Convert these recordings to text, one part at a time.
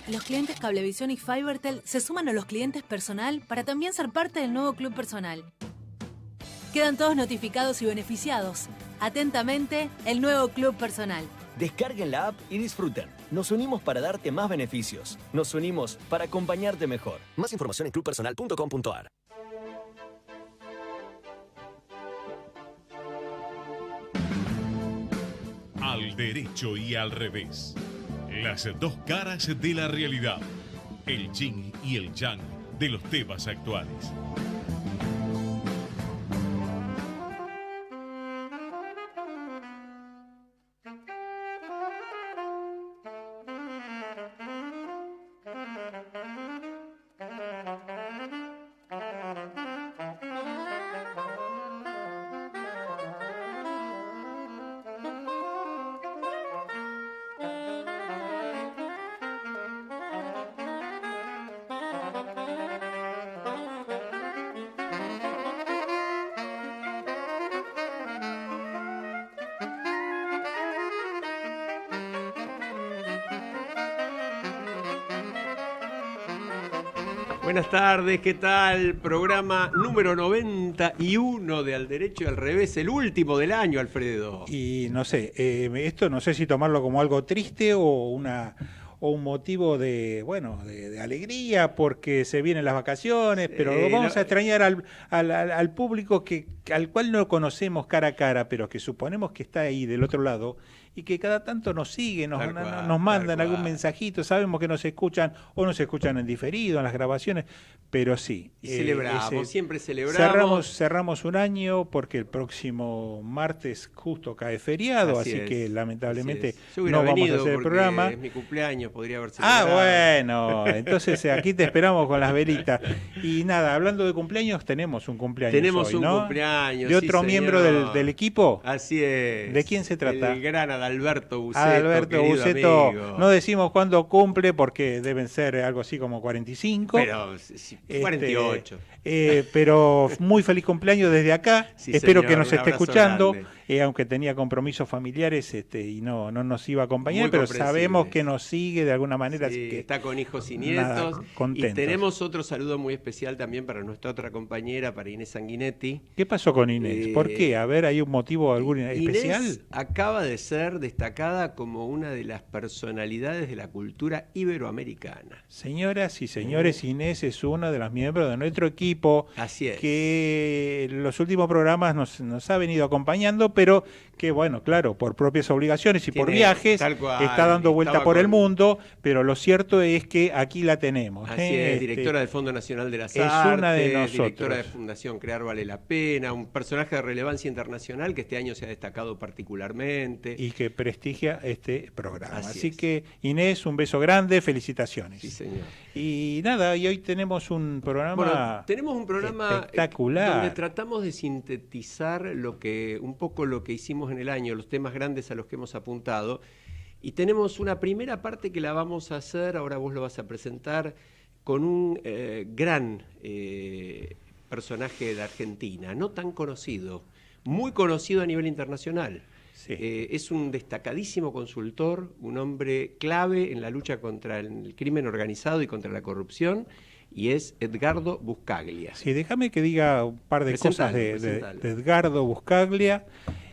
los clientes Cablevisión y Fibertel se suman a los clientes Personal para también ser parte del nuevo Club Personal. Quedan todos notificados y beneficiados. Atentamente, el nuevo Club Personal. Descarguen la app y disfruten. Nos unimos para darte más beneficios. Nos unimos para acompañarte mejor. Más información en clubpersonal.com.ar. Al derecho y al revés. Las dos caras de la realidad. El yin y el yang de los temas actuales. Buenas tardes, ¿qué tal? Programa número 91 de Al Derecho y al Revés, el último del año, Alfredo. Y no sé, esto no sé si tomarlo como algo triste o un motivo de alegría porque se vienen las vacaciones, pero vamos a extrañar al público al cual no conocemos cara a cara, pero que suponemos que está ahí del otro lado y que cada tanto nos sigue, nos mandan algún mensajito, sabemos que nos escuchan o nos escuchan en diferido, en las grabaciones, pero sí. Y celebramos, siempre celebramos. Cerramos un año porque el próximo martes justo cae feriado, así que lamentablemente no vamos a hacer el programa. Es mi cumpleaños, podría haber celebrado. Bueno, entonces aquí te esperamos con las velitas. Y nada, hablando de cumpleaños, tenemos un cumpleaños hoy, ¿no? Cumpleaños, ¿De otro miembro del equipo? Así es. ¿De quién se trata? El gran Adalberto Buceto. Adalberto Buceto. No decimos cuándo cumple porque deben ser algo así como 45. Pero 48. Pero muy feliz cumpleaños desde acá. Sí, espero señor, que nos esté escuchando, aunque tenía compromisos familiares y no nos iba a acompañar, pero sabemos que nos sigue de alguna manera. Sí, así que está con hijos y nietos. Contentos. Y tenemos otro saludo muy especial también para nuestra otra compañera, para Inés Sanguinetti. ¿Qué pasó con Inés? ¿Por qué? A ver, ¿hay un motivo especial? Inés acaba de ser destacada como una de las personalidades de la cultura iberoamericana. Señoras y señores, Inés es una de las miembros de nuestro equipo. Así es. Que en los últimos programas nos ha venido acompañando, pero que bueno, claro, por propias obligaciones y por viajes, está dando vuelta por el mundo, pero lo cierto es que aquí la tenemos. Así es, directora del Fondo Nacional de las Artes, es una de nosotros. Directora de Fundación Crear Vale la Pena, un personaje de relevancia internacional que este año se ha destacado particularmente. Y que prestigia este programa. Así que, Inés, un beso grande, felicitaciones. Sí, señor. Y nada, y hoy tenemos un programa espectacular, donde tratamos de sintetizar un poco lo que hicimos en el año, los temas grandes a los que hemos apuntado. Y tenemos una primera parte que la vamos a hacer, ahora vos lo vas a presentar, con un gran personaje de Argentina, no tan conocido, muy conocido a nivel internacional. Sí. Es un destacadísimo consultor, un hombre clave en la lucha contra el crimen organizado y contra la corrupción, y es Edgardo Buscaglia. Sí, déjame que diga un par de cosas de Edgardo Buscaglia.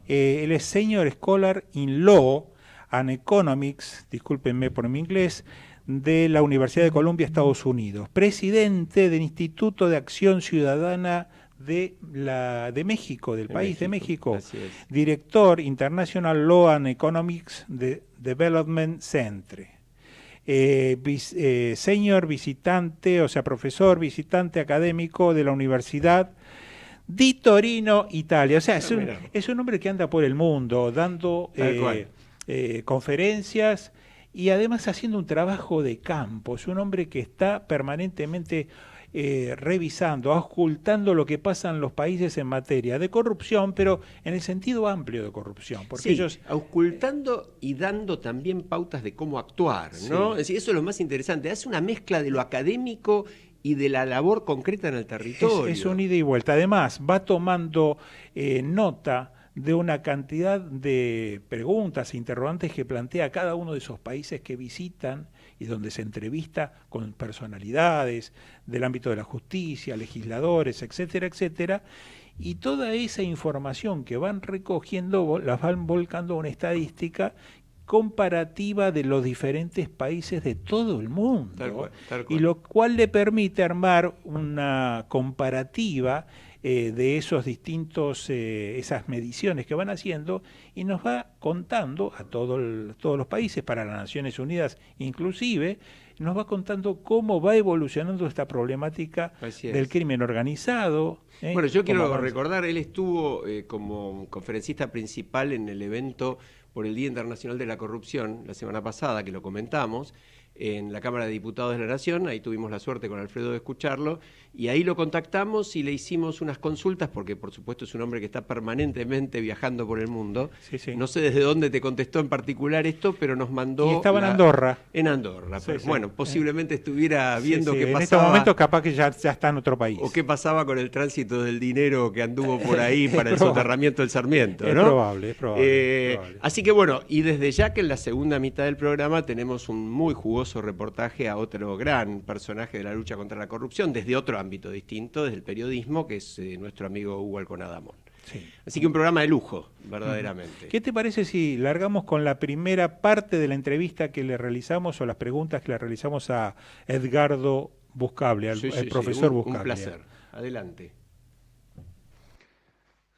Él es Senior Scholar in Law and Economics, discúlpenme por mi inglés, de la Universidad de Columbia, Estados Unidos. Presidente del Instituto de Acción Ciudadana de México, del país de México. Director International Law and Economics Development Center. Senior visitante, o sea, profesor visitante académico de la Universidad di Torino, Italia. O sea, es un hombre que anda por el mundo dando conferencias y además haciendo un trabajo de campo. Es un hombre que está permanentemente revisando, auscultando lo que pasa en los países en materia de corrupción, pero en el sentido amplio de corrupción. Porque ellos auscultando y dando también pautas de cómo actuar, ¿no? Es decir, eso es lo más interesante. Hace una mezcla de lo académico y de la labor concreta en el territorio. Es un ida y vuelta. Además, va tomando nota de una cantidad de preguntas e interrogantes que plantea cada uno de esos países que visitan y donde se entrevista con personalidades del ámbito de la justicia, legisladores, etcétera, etcétera, y toda esa información que van recogiendo la van volcando a una estadística comparativa de los diferentes países de todo el mundo, tal cual. Y lo cual le permite armar una comparativa de esos distintos, esas mediciones que van haciendo, y nos va contando a todos los países, para las Naciones Unidas inclusive, nos va contando cómo va evolucionando esta problemática del crimen organizado. Bueno, yo quiero recordar, él estuvo como conferencista principal en el evento por el Día Internacional de la Corrupción la semana pasada, que lo comentamos, en la Cámara de Diputados de la Nación. Ahí tuvimos la suerte con Alfredo de escucharlo, y ahí lo contactamos y le hicimos unas consultas, porque por supuesto es un hombre que está permanentemente viajando por el mundo. Sí. No sé desde dónde te contestó en particular esto, pero nos mandó... Y estaba en Andorra. En Andorra, pero bueno, posiblemente estuviera viendo qué pasaba... En estos momentos capaz que ya está en otro país. O qué pasaba con el tránsito del dinero que anduvo por ahí para el soterramiento del Sarmiento, ¿no? Es probable. Así que bueno, y desde ya que en la segunda mitad del programa tenemos un muy jugoso reportaje a otro gran personaje de la lucha contra la corrupción, desde otro ámbito distinto, desde el periodismo, que es nuestro amigo Hugo Alconadamón. Sí. Así que un programa de lujo, verdaderamente. ¿Qué te parece si largamos con la primera parte de la entrevista que le realizamos, o las preguntas que le realizamos a Edgardo Buscaglia, al profesor Buscaglia? Un placer. Adelante.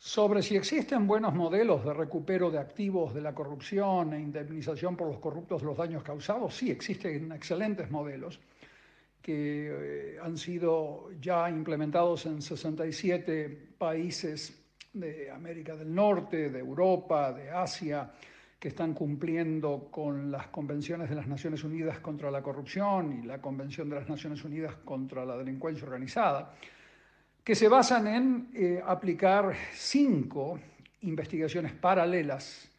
Sobre si existen buenos modelos de recupero de activos de la corrupción e indemnización por los corruptos de los daños causados, sí, existen excelentes modelos que han sido ya implementados en 67 países de América del Norte, de Europa, de Asia, que están cumpliendo con las convenciones de las Naciones Unidas contra la corrupción y la Convención de las Naciones Unidas contra la delincuencia organizada, que se basan en aplicar 5 investigaciones paralelas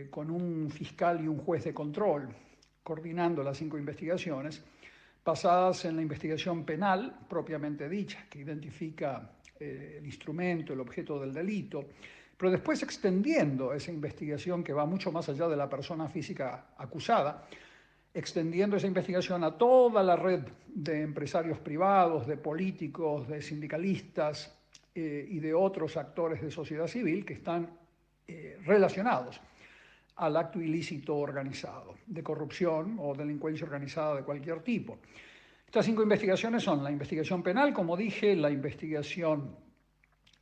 con un fiscal y un juez de control coordinando las 5 investigaciones, basadas en la investigación penal propiamente dicha, que identifica el instrumento, el objeto del delito, pero después extendiendo esa investigación que va mucho más allá de la persona física acusada, extendiendo esa investigación a toda la red de empresarios privados, de políticos, de sindicalistas y de otros actores de sociedad civil que están relacionados al acto ilícito organizado, de corrupción o delincuencia organizada de cualquier tipo. Estas 5 investigaciones son la investigación penal, como dije, la investigación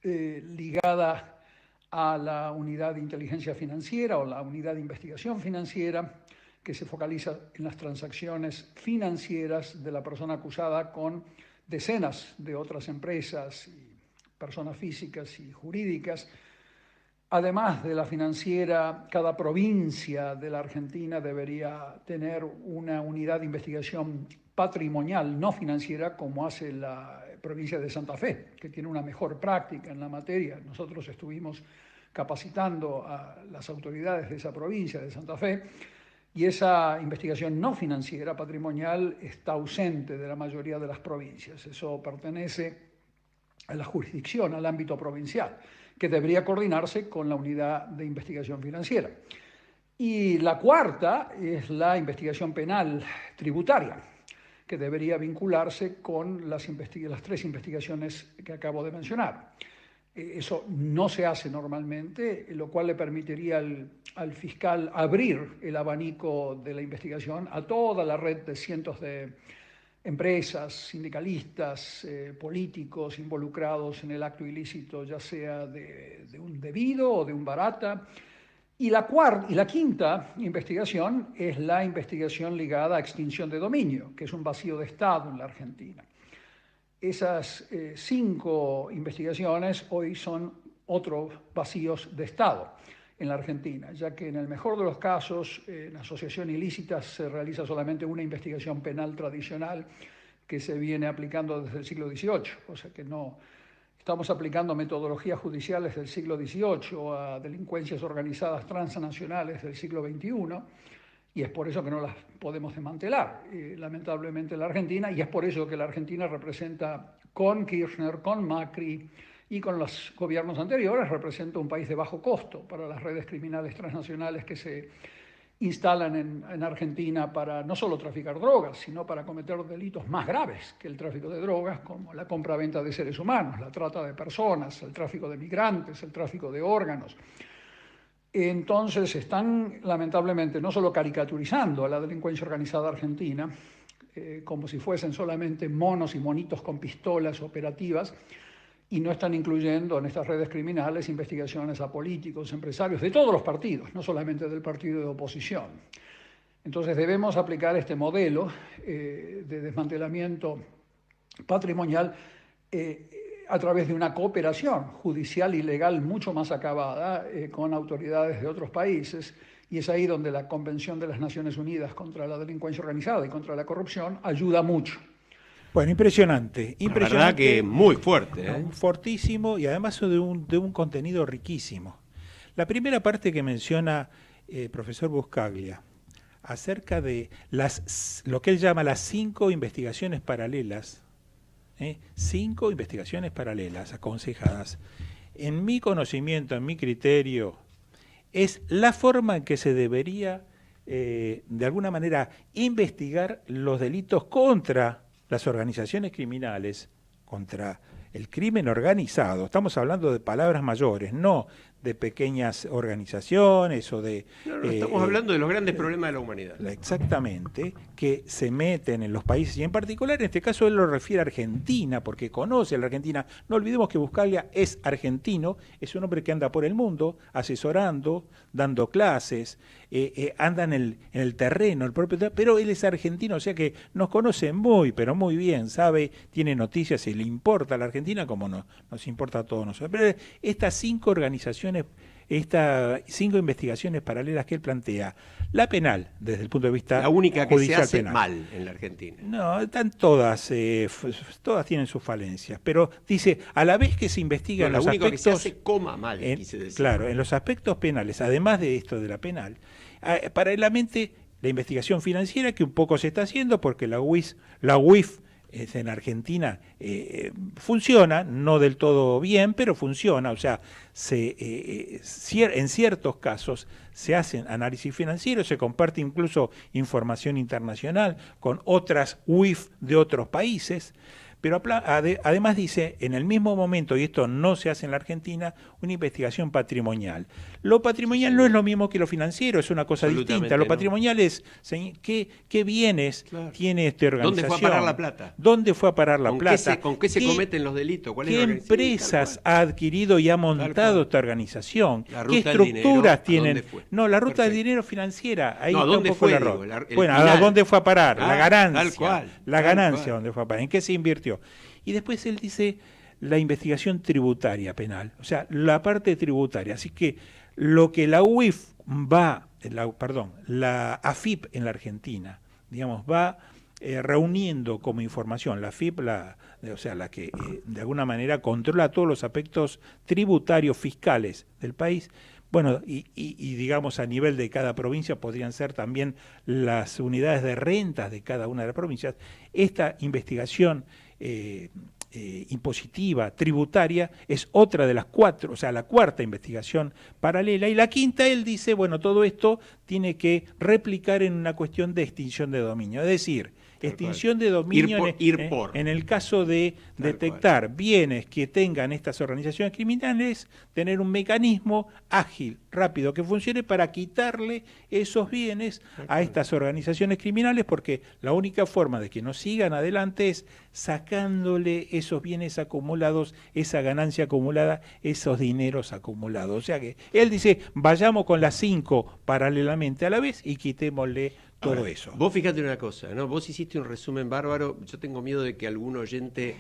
ligada a la unidad de inteligencia financiera o la unidad de investigación financiera, que se focaliza en las transacciones financieras de la persona acusada con decenas de otras empresas y personas físicas y jurídicas. Además de la financiera, cada provincia de la Argentina debería tener una unidad de investigación patrimonial, no financiera, como hace la provincia de Santa Fe, que tiene una mejor práctica en la materia. Nosotros estuvimos capacitando a las autoridades de esa provincia de Santa Fe, y esa investigación no financiera, patrimonial, está ausente de la mayoría de las provincias. Eso pertenece a la jurisdicción, al ámbito provincial, que debería coordinarse con la unidad de investigación financiera. Y la cuarta es la investigación penal tributaria, que debería vincularse con las 3 investigaciones que acabo de mencionar. Eso no se hace normalmente, lo cual le permitiría al fiscal abrir el abanico de la investigación a toda la red de cientos de empresas, sindicalistas, políticos involucrados en el acto ilícito, ya sea de un debido o de un barata. Y la quinta investigación es la investigación ligada a extinción de dominio, que es un vacío de Estado en la Argentina. Esas 5 investigaciones hoy son otros vacíos de Estado en la Argentina, ya que en el mejor de los casos en asociación ilícita se realiza solamente una investigación penal tradicional que se viene aplicando desde el siglo XVIII, o sea que no estamos aplicando metodologías judiciales del siglo XVIII a delincuencias organizadas transnacionales del siglo XXI, y es por eso que no las podemos desmantelar, lamentablemente, en la Argentina, y es por eso que la Argentina representa, con Kirchner, con Macri y con los gobiernos anteriores, representa un país de bajo costo para las redes criminales transnacionales que se instalan en Argentina para no solo traficar drogas, sino para cometer delitos más graves que el tráfico de drogas, como la compra-venta de seres humanos, la trata de personas, el tráfico de migrantes, el tráfico de órganos. Entonces están, lamentablemente, no solo caricaturizando a la delincuencia organizada argentina, como si fuesen solamente monos y monitos con pistolas operativas, y no están incluyendo en estas redes criminales investigaciones a políticos, empresarios, de todos los partidos, no solamente del partido de oposición. Entonces debemos aplicar este modelo de desmantelamiento patrimonial a través de una cooperación judicial y legal mucho más acabada con autoridades de otros países, y es ahí donde la Convención de las Naciones Unidas contra la Delincuencia Organizada y contra la Corrupción ayuda mucho. Bueno, impresionante. La verdad que muy fuerte. Fortísimo, y además de un contenido riquísimo. La primera parte que menciona profesor Buscaglia, acerca de lo que él llama las 5 investigaciones paralelas, 5 investigaciones paralelas aconsejadas, en mi conocimiento, en mi criterio, es la forma en que se debería, de alguna manera, investigar los delitos contra las organizaciones criminales, contra el crimen organizado. Estamos hablando de palabras mayores, no de pequeñas organizaciones o de... No, estamos hablando de los grandes problemas de la humanidad. Exactamente, que se meten en los países, y en particular en este caso él lo refiere a Argentina, porque conoce a la Argentina. No olvidemos que Buscaglia es argentino, es un hombre que anda por el mundo asesorando, dando clases, anda en el terreno, el propio terreno, pero él es argentino, o sea que nos conoce muy, pero muy bien, sabe, tiene noticias y le importa a la Argentina como nos importa a todos nosotros. Pero estas 5 organizaciones, estas 5 investigaciones paralelas que él plantea, la penal, desde el punto de vista la única que judicial se hace penal, mal en la Argentina. No, están todas tienen sus falencias, pero dice, a la vez que se investigan los aspectos... La única que se hace mal, quise decir. Claro, en los aspectos penales, además de esto de la penal, paralelamente la investigación financiera, que un poco se está haciendo, porque la UIF en Argentina funciona, no del todo bien, pero funciona, o sea, en ciertos casos se hacen análisis financieros, se comparte incluso información internacional con otras UIF de otros países, pero además dice, en el mismo momento, y esto no se hace en la Argentina, una investigación patrimonial. Lo patrimonial no es lo mismo que lo financiero, es una cosa distinta. Lo patrimonial es qué bienes tiene esta organización. ¿Dónde fue a parar la plata? ¿Dónde fue a parar la plata? ¿Con qué se cometen los delitos? ¿Qué empresas ha adquirido y ha montado esta organización? ¿Qué estructuras tienen? No, la ruta del dinero financiera, ahí está un poco el error. Bueno, ¿a dónde fue a parar? La ganancia. La ganancia, ¿dónde fue a parar? ¿En qué se invirtió? Y después él dice la investigación tributaria penal, o sea, la parte tributaria. Así que lo que la UIF la AFIP en la Argentina, digamos, va reuniendo como información, la AFIP, la que de alguna manera controla todos los aspectos tributarios fiscales del país. Bueno, y digamos a nivel de cada provincia podrían ser también las unidades de rentas de cada una de las provincias. Esta investigación impositiva, tributaria, es otra de las 4, o sea, la 4ª investigación paralela. Y la 5ª, él dice, bueno, todo esto tiene que replicar en una cuestión de extinción de dominio. Es decir, extinción de dominio en el caso de detectar bienes que tengan estas organizaciones criminales, tener un mecanismo ágil, rápido, que funcione para quitarle esos bienes a estas organizaciones criminales, porque la única forma de que no sigan adelante es sacándole esos bienes acumulados, esa ganancia acumulada, esos dineros acumulados. O sea que él dice, vayamos con las 5 paralelamente a la vez y quitémosle todo eso. Vos fíjate una cosa, ¿no? Vos hiciste un resumen bárbaro. Yo tengo miedo de que algún oyente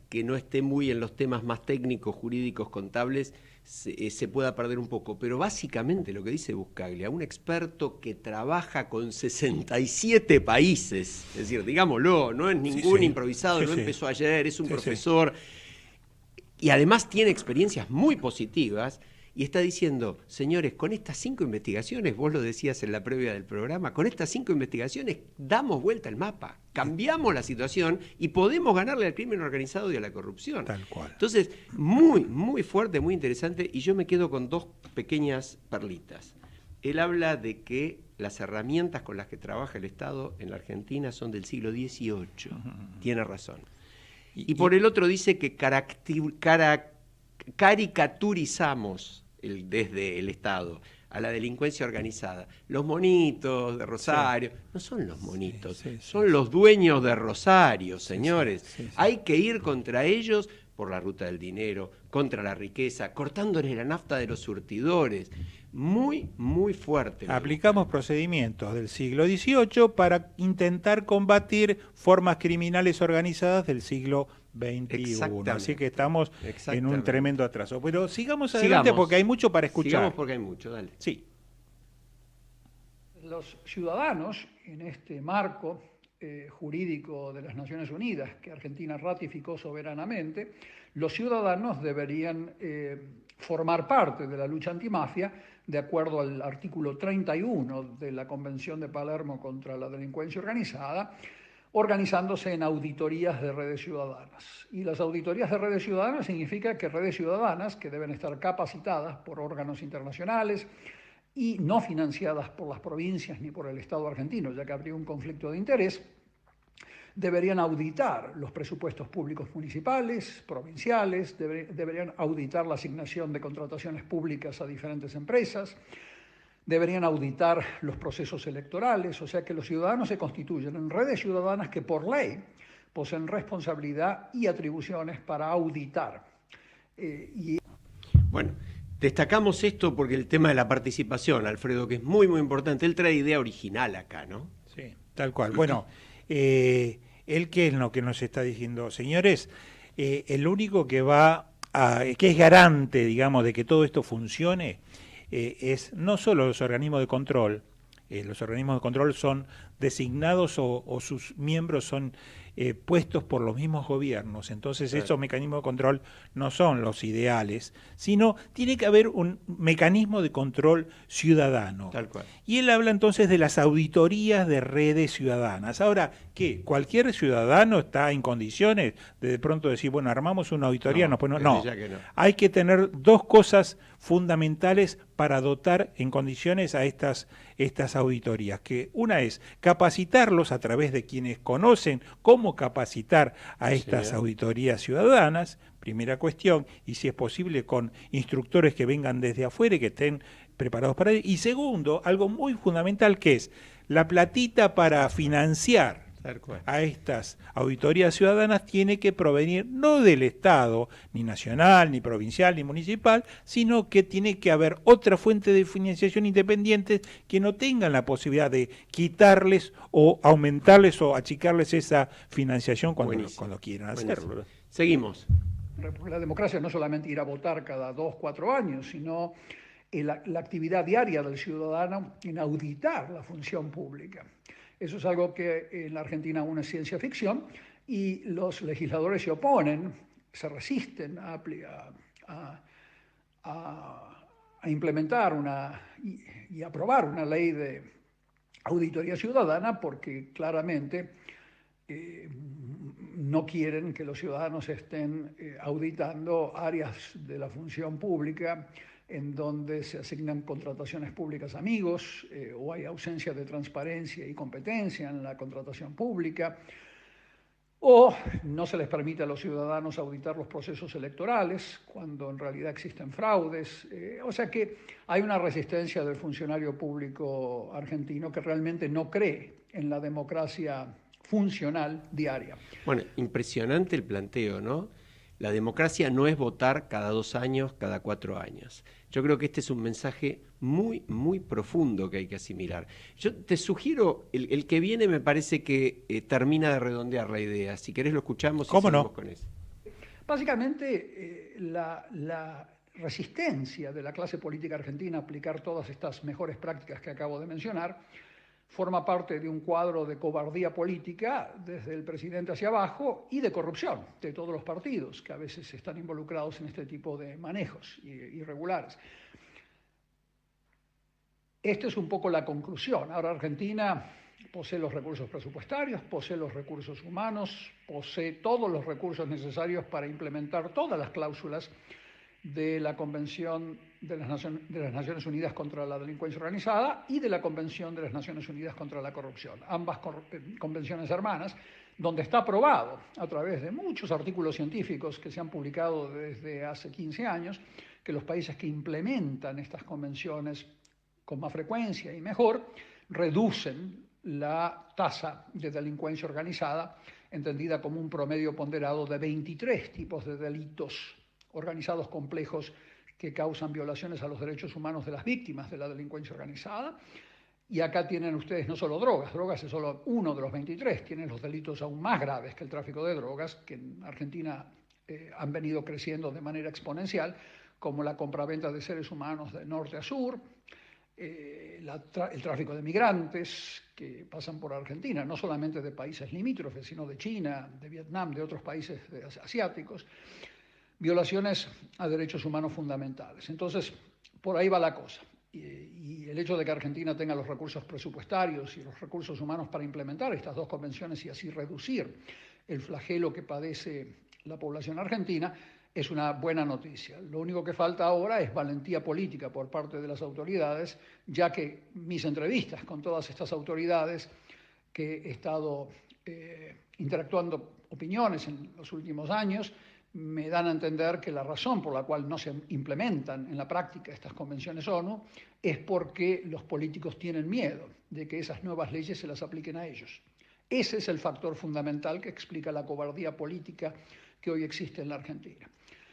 que no esté muy en los temas más técnicos, jurídicos, contables, se pueda perder un poco. Pero básicamente lo que dice Buscaglia, un experto que trabaja con 67 países, es decir, digámoslo, no es ningún improvisado, no empezó ayer, es un profesor, y además tiene experiencias muy positivas. Y está diciendo, señores, con estas 5 investigaciones, vos lo decías en la previa del programa, con estas 5 investigaciones damos vuelta al mapa, cambiamos la situación y podemos ganarle al crimen organizado y a la corrupción. Tal cual. Entonces, muy, muy fuerte, muy interesante, y yo me quedo con 2 pequeñas perlitas. Él habla de que las herramientas con las que trabaja el Estado en la Argentina son del siglo XVIII. Tiene razón. Y por el otro dice que caricaturizamos desde el Estado a la delincuencia organizada. Los monitos de Rosario, no son los monitos, son los dueños de Rosario, señores. Hay que ir contra ellos por la ruta del dinero, contra la riqueza, cortándole la nafta de los surtidores. Muy, muy fuerte. Aplicamos procedimientos del siglo XVIII para intentar combatir formas criminales organizadas del siglo XXI. Así que estamos en un tremendo atraso. Pero sigamos adelante porque hay mucho para escuchar. Sigamos porque hay mucho, dale. Sí. Los ciudadanos, en este marco jurídico de las Naciones Unidas que Argentina ratificó soberanamente, los ciudadanos deberían formar parte de la lucha antimafia de acuerdo al artículo 31 de la Convención de Palermo contra la delincuencia organizada, organizándose en auditorías de redes ciudadanas. Y las auditorías de redes ciudadanas significa que redes ciudadanas que deben estar capacitadas por órganos internacionales y no financiadas por las provincias ni por el Estado argentino, ya que habría un conflicto de interés, deberían auditar los presupuestos públicos municipales, provinciales, deberían auditar la asignación de contrataciones públicas a diferentes empresas, deberían auditar los procesos electorales, o sea que los ciudadanos se constituyen en redes ciudadanas que por ley poseen responsabilidad y atribuciones para auditar. Bueno, destacamos esto porque el tema de la participación, Alfredo, que es muy, muy importante, él trae idea original acá, ¿no? Sí, tal cual. Bueno, él qué es lo que nos está diciendo, señores, el único que que es garante, digamos, de que todo esto funcione, es no solo los organismos de control. Los organismos de control son designados o sus miembros son puestos por los mismos gobiernos. Entonces esos mecanismos de control no son los ideales, sino tiene que haber un mecanismo de control ciudadano. Tal cual. Y él habla entonces de las auditorías de redes ciudadanas. Ahora, ¿qué? ¿Cualquier ciudadano está en condiciones de pronto decir, bueno, armamos una auditoría? No. Hay que tener dos cosas fundamentales para dotar en condiciones a estas auditorías, que una es capacitarlos a través de quienes conocen cómo capacitar a estas auditorías ciudadanas, primera cuestión, y si es posible con instructores que vengan desde afuera y que estén preparados para ello. Y segundo, algo muy fundamental que es la platita para financiar a estas auditorías ciudadanas tiene que provenir no del Estado, ni nacional, ni provincial, ni municipal, sino que tiene que haber otra fuente de financiación independiente que no tengan la posibilidad de quitarles o aumentarles o achicarles esa financiación cuando quieran hacerlo. Seguimos. La democracia no es solamente ir a votar cada 2 o 4 años, sino la actividad diaria del ciudadano en auditar la función pública. Eso es algo que en la Argentina aún es ciencia ficción y los legisladores se oponen, se resisten a implementar y aprobar una ley de auditoría ciudadana porque claramente no quieren que los ciudadanos estén auditando áreas de la función pública en donde se asignan contrataciones públicas a amigos o hay ausencia de transparencia y competencia en la contratación pública, o no se les permite a los ciudadanos auditar los procesos electorales cuando en realidad existen fraudes. O sea que hay una resistencia del funcionario público argentino que realmente no cree en la democracia funcional diaria. Bueno, impresionante el planteo, ¿no? La democracia no es votar cada 2 años, cada 4 años. Yo creo que este es un mensaje muy, muy profundo que hay que asimilar. Yo te sugiero, el que viene me parece que termina de redondear la idea. Si querés lo escuchamos y seguimos con eso. Básicamente, la resistencia de la clase política argentina a aplicar todas estas mejores prácticas que acabo de mencionar forma parte de un cuadro de cobardía política desde el presidente hacia abajo y de corrupción de todos los partidos que a veces están involucrados en este tipo de manejos irregulares. Esta es un poco la conclusión. Ahora Argentina posee los recursos presupuestarios, posee los recursos humanos, posee todos los recursos necesarios para implementar todas las cláusulas de la Convención de las Naciones Unidas contra la Delincuencia Organizada y de la Convención de las Naciones Unidas contra la Corrupción, ambas convenciones hermanas, donde está aprobado a través de muchos artículos científicos que se han publicado desde hace 15 años, que los países que implementan estas convenciones con más frecuencia y mejor reducen la tasa de delincuencia organizada, entendida como un promedio ponderado de 23 tipos de delitos organizados complejos que causan violaciones a los derechos humanos de las víctimas de la delincuencia organizada. Y acá tienen ustedes no solo drogas es solo uno de los 23, tienen los delitos aún más graves que el tráfico de drogas, que en Argentina han venido creciendo de manera exponencial, como la compraventa de seres humanos de norte a sur, el tráfico de migrantes que pasan por Argentina, no solamente de países limítrofes, sino de China, de Vietnam, de otros países asiáticos, violaciones a derechos humanos fundamentales. Entonces, por ahí va la cosa. Y el hecho de que Argentina tenga los recursos presupuestarios y los recursos humanos para implementar estas dos convenciones y así reducir el flagelo que padece la población argentina es una buena noticia. Lo único que falta ahora es valentía política por parte de las autoridades, ya que mis entrevistas con todas estas autoridades que he estado interactuando opiniones en los últimos años, me dan a entender que la razón por la cual no se implementan en la práctica estas convenciones ONU es porque los políticos tienen miedo de que esas nuevas leyes se las apliquen a ellos. Ese es el factor fundamental que explica la cobardía política que hoy existe en la Argentina.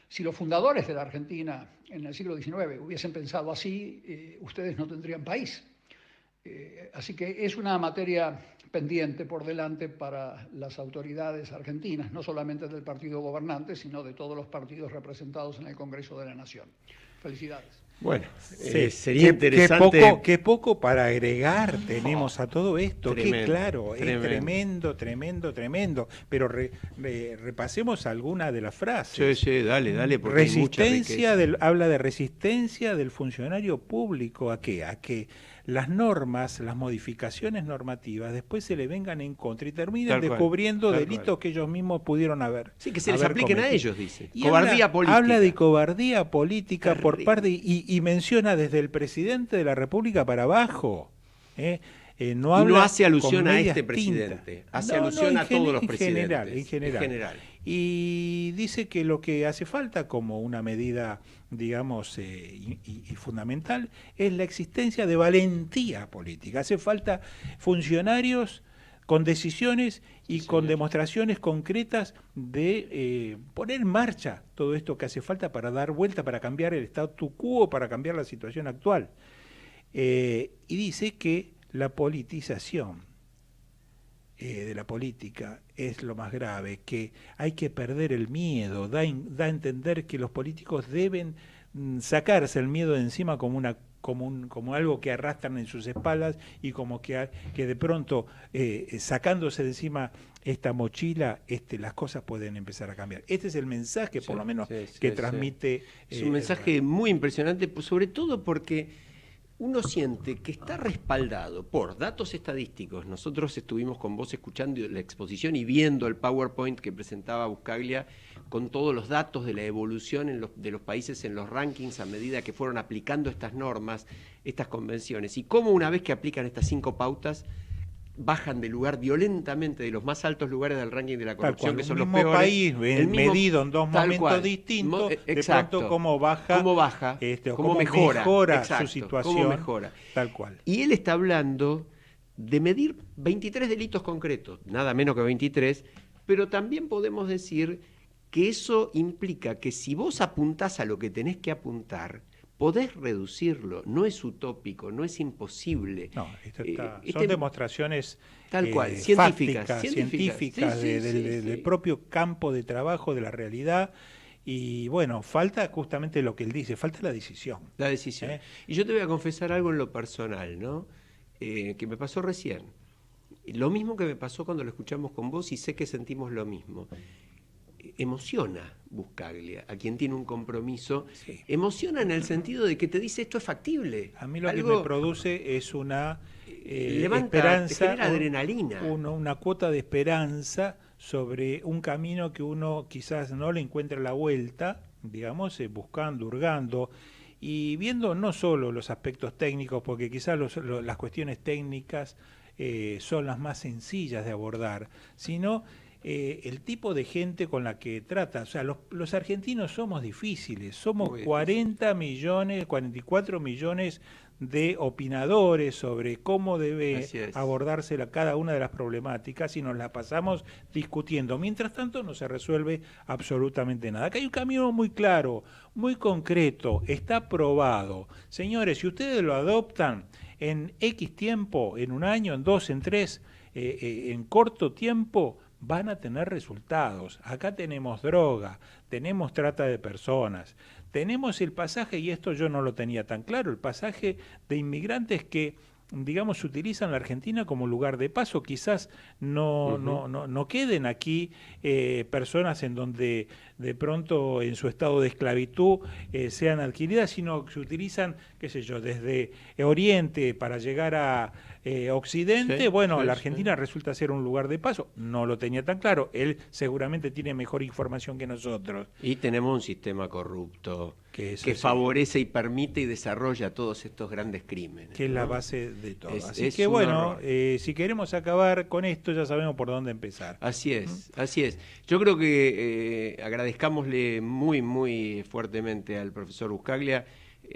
Si los fundadores de la Argentina en el siglo XIX hubiesen pensado así, ustedes no tendrían país. Así que es una materia pendiente por delante para las autoridades argentinas, no solamente del partido gobernante, sino de todos los partidos representados en el Congreso de la Nación. Felicidades. Bueno, sí, sería interesante. Qué poco para agregar tenemos a todo esto. Tremendo, qué claro, tremendo. es tremendo. Pero repasemos alguna de las frases. Sí, dale. Porque resistencia habla de resistencia del funcionario público. ¿A qué? A que las normas, las modificaciones normativas, después se le vengan en contra y terminen descubriendo delitos que ellos mismos pudieron haber. Sí, que se les apliquen a ellos, dice. Y cobardía política. Habla de cobardía política por parte y menciona desde el presidente de la República para abajo. No hace alusión a este presidente, hace alusión a todos los presidentes. En general. Y dice que lo que hace falta como una medida, digamos, y fundamental, es la existencia de valentía política. Hace falta funcionarios con decisiones y con demostraciones concretas de poner en marcha todo esto que hace falta para dar vuelta, para cambiar el statu quo, para cambiar la situación actual. Y dice que la politización de la política es lo más grave, que hay que perder el miedo, da a entender que los políticos deben sacarse el miedo de encima como algo que arrastran en sus espaldas y como que de pronto sacándose de encima esta mochila las cosas pueden empezar a cambiar. Este es el mensaje por lo menos que transmite. Es un mensaje muy impresionante, sobre todo porque uno siente que está respaldado por datos estadísticos. Nosotros estuvimos con vos escuchando la exposición y viendo el PowerPoint que presentaba Buscaglia con todos los datos de la evolución de los países en los rankings a medida que fueron aplicando estas normas, estas convenciones, y cómo una vez que aplican estas 5 pautas bajan de lugar violentamente de los más altos lugares del ranking de la corrupción, que son los peores. País, medido en dos momentos distintos, de pronto cómo mejora su situación, cómo mejora. Tal cual. Y él está hablando de medir 23 delitos concretos, nada menos que 23, pero también podemos decir que eso implica que si vos apuntás a lo que tenés que apuntar, podés reducirlo, no es utópico, no es imposible. No, son demostraciones tal cual, científicas del propio campo de trabajo, de la realidad. Y bueno, falta justamente lo que él dice, falta la decisión. La decisión. Y yo te voy a confesar algo en lo personal, ¿no? Que me pasó recién. Lo mismo que me pasó cuando lo escuchamos con vos y sé que sentimos lo mismo. Emociona Buscaglia, a quien tiene un compromiso, emociona en el sentido de que te dice esto es factible. A mí lo que me produce es una esperanza, te genera adrenalina. Una cuota de esperanza sobre un camino que uno quizás no le encuentra la vuelta, digamos, buscando, hurgando, y viendo no solo los aspectos técnicos, porque quizás las cuestiones técnicas son las más sencillas de abordar, sino el tipo de gente con la que trata. O sea, los argentinos somos difíciles, somos 44 millones de opinadores sobre cómo debe abordarse cada una de las problemáticas y nos la pasamos discutiendo. Mientras tanto no se resuelve absolutamente nada. Acá hay un camino muy claro, muy concreto, está probado. Señores, si ustedes lo adoptan en X tiempo, en un año, en 2, en 3, en corto tiempo, van a tener resultados. Acá tenemos droga, tenemos trata de personas, tenemos el pasaje, y esto yo no lo tenía tan claro, el pasaje de inmigrantes que, digamos, utilizan la Argentina como lugar de paso. Quizás no queden aquí personas en donde de pronto en su estado de esclavitud sean adquiridas, sino que se utilizan, qué sé yo, desde Oriente para llegar a Occidente. La Argentina resulta ser un lugar de paso. No lo tenía tan claro. Él seguramente tiene mejor información que nosotros. Y tenemos un sistema corrupto que favorece y permite y desarrolla todos estos grandes crímenes. Que es la base de todo. Así que si queremos acabar con esto, ya sabemos por dónde empezar. Así es, así es. Yo creo que agradezcámosle muy, muy fuertemente al profesor Buscaglia.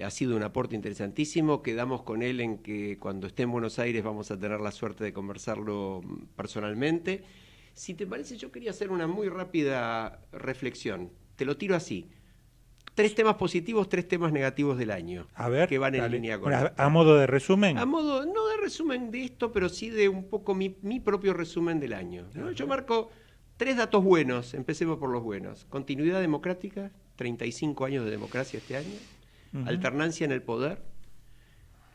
Ha sido un aporte interesantísimo. Quedamos con él en que cuando esté en Buenos Aires vamos a tener la suerte de conversarlo personalmente. Si te parece, yo quería hacer una muy rápida reflexión. Te lo tiro así. 3 temas positivos, 3 temas negativos del año. A ver, que van en línea con esto. ¿A modo de resumen? A modo, no de resumen de esto, pero sí de un poco mi propio resumen del año, ¿no? Yo marco 3 datos buenos. Empecemos por los buenos. Continuidad democrática, 35 años de democracia este año. Alternancia en el poder.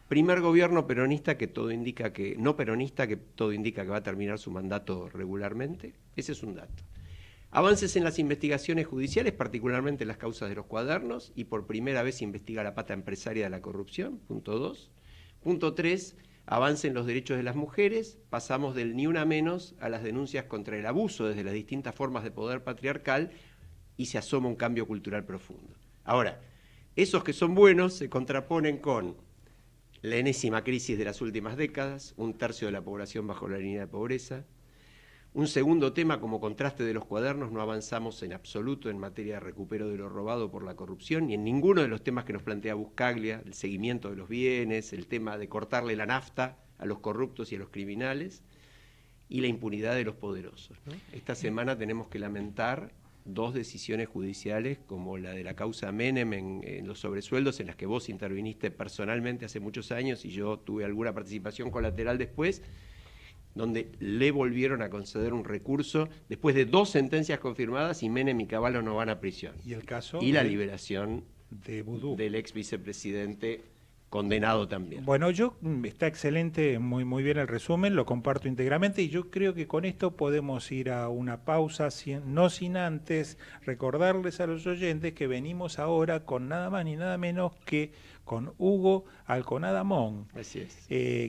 Primer gobierno peronista que todo indica que, no peronista, que todo indica que va a terminar su mandato regularmente. Ese es un dato. Avances en las investigaciones judiciales, particularmente en las causas de los cuadernos, y por primera vez se investiga la pata empresaria de la corrupción, punto 2. Punto 3, avance en los derechos de las mujeres, pasamos del ni una menos a las denuncias contra el abuso desde las distintas formas de poder patriarcal y se asoma un cambio cultural profundo. Ahora, esos que son buenos se contraponen con la enésima crisis de las últimas décadas, 1/3 de la población bajo la línea de pobreza. Un segundo tema, como contraste de los cuadernos, no avanzamos en absoluto en materia de recupero de lo robado por la corrupción, ni en ninguno de los temas que nos plantea Buscaglia, el seguimiento de los bienes, el tema de cortarle la nafta a los corruptos y a los criminales, y la impunidad de los poderosos, ¿no? Esta semana tenemos que lamentar 2 decisiones judiciales, como la de la causa Menem en los sobresueldos, en las que vos interviniste personalmente hace muchos años y yo tuve alguna participación colateral después, donde le volvieron a conceder un recurso después de 2 sentencias confirmadas y Menem y Cavallo no van a prisión. ¿Y el caso? Y la liberación de Vudú, del ex vicepresidente, condenado también. Bueno, está excelente, muy bien el resumen, lo comparto íntegramente y yo creo que con esto podemos ir a una pausa, no sin antes recordarles a los oyentes que venimos ahora con nada más ni nada menos que con Hugo Alconada Mon, así es.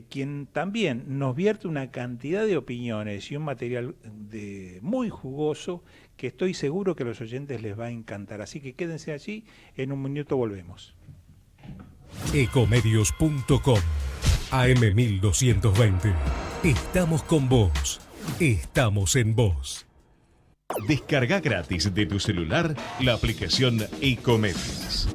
Quien también nos vierte una cantidad de opiniones y un material muy jugoso que estoy seguro que a los oyentes les va a encantar. Así que quédense allí, en un minuto volvemos. Ecomedios.com AM1220. Estamos con vos. Estamos en vos. Descarga gratis de tu celular la aplicación Ecomedios.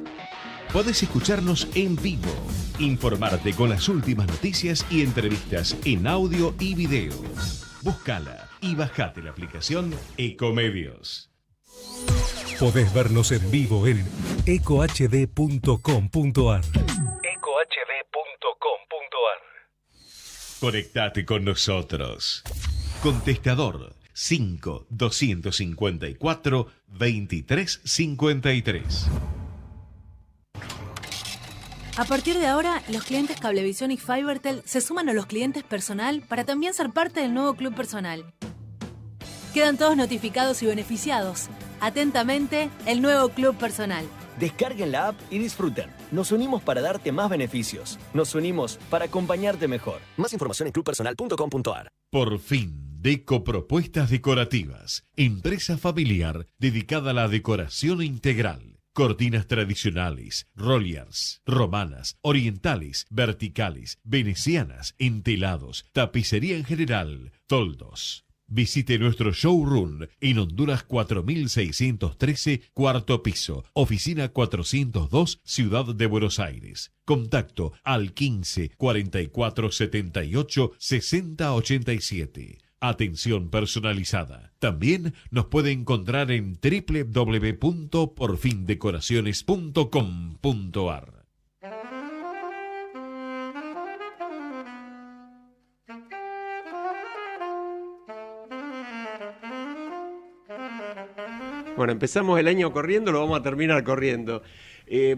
Podés escucharnos en vivo, informarte con las últimas noticias y entrevistas en audio y video. Búscala y bajate la aplicación Ecomedios. Podés vernos en vivo en ecohd.com.ar. ecohd.com.ar. Conectate con nosotros. Contestador 5-254-2353. A partir de ahora, los clientes Cablevisión y Fibertel se suman a los clientes personal para también ser parte del nuevo Club Personal. Quedan todos notificados y beneficiados. Atentamente, el nuevo Club Personal. Descarguen la app y disfruten. Nos unimos para darte más beneficios. Nos unimos para acompañarte mejor. Más información en clubpersonal.com.ar. Por fin, Deco Propuestas Decorativas. Empresa familiar dedicada a la decoración integral. cortinas tradicionales, rolliers, romanas, orientales, verticales, venecianas, entelados, tapicería en general, toldos. Visite nuestro showroom en Honduras 4613, cuarto piso, oficina 402, Ciudad de Buenos Aires. Contacto al 15 44 78 60 87. Atención personalizada. También nos puede encontrar en www.porfindecoraciones.com.ar. Bueno, empezamos el año corriendo, lo vamos a terminar corriendo.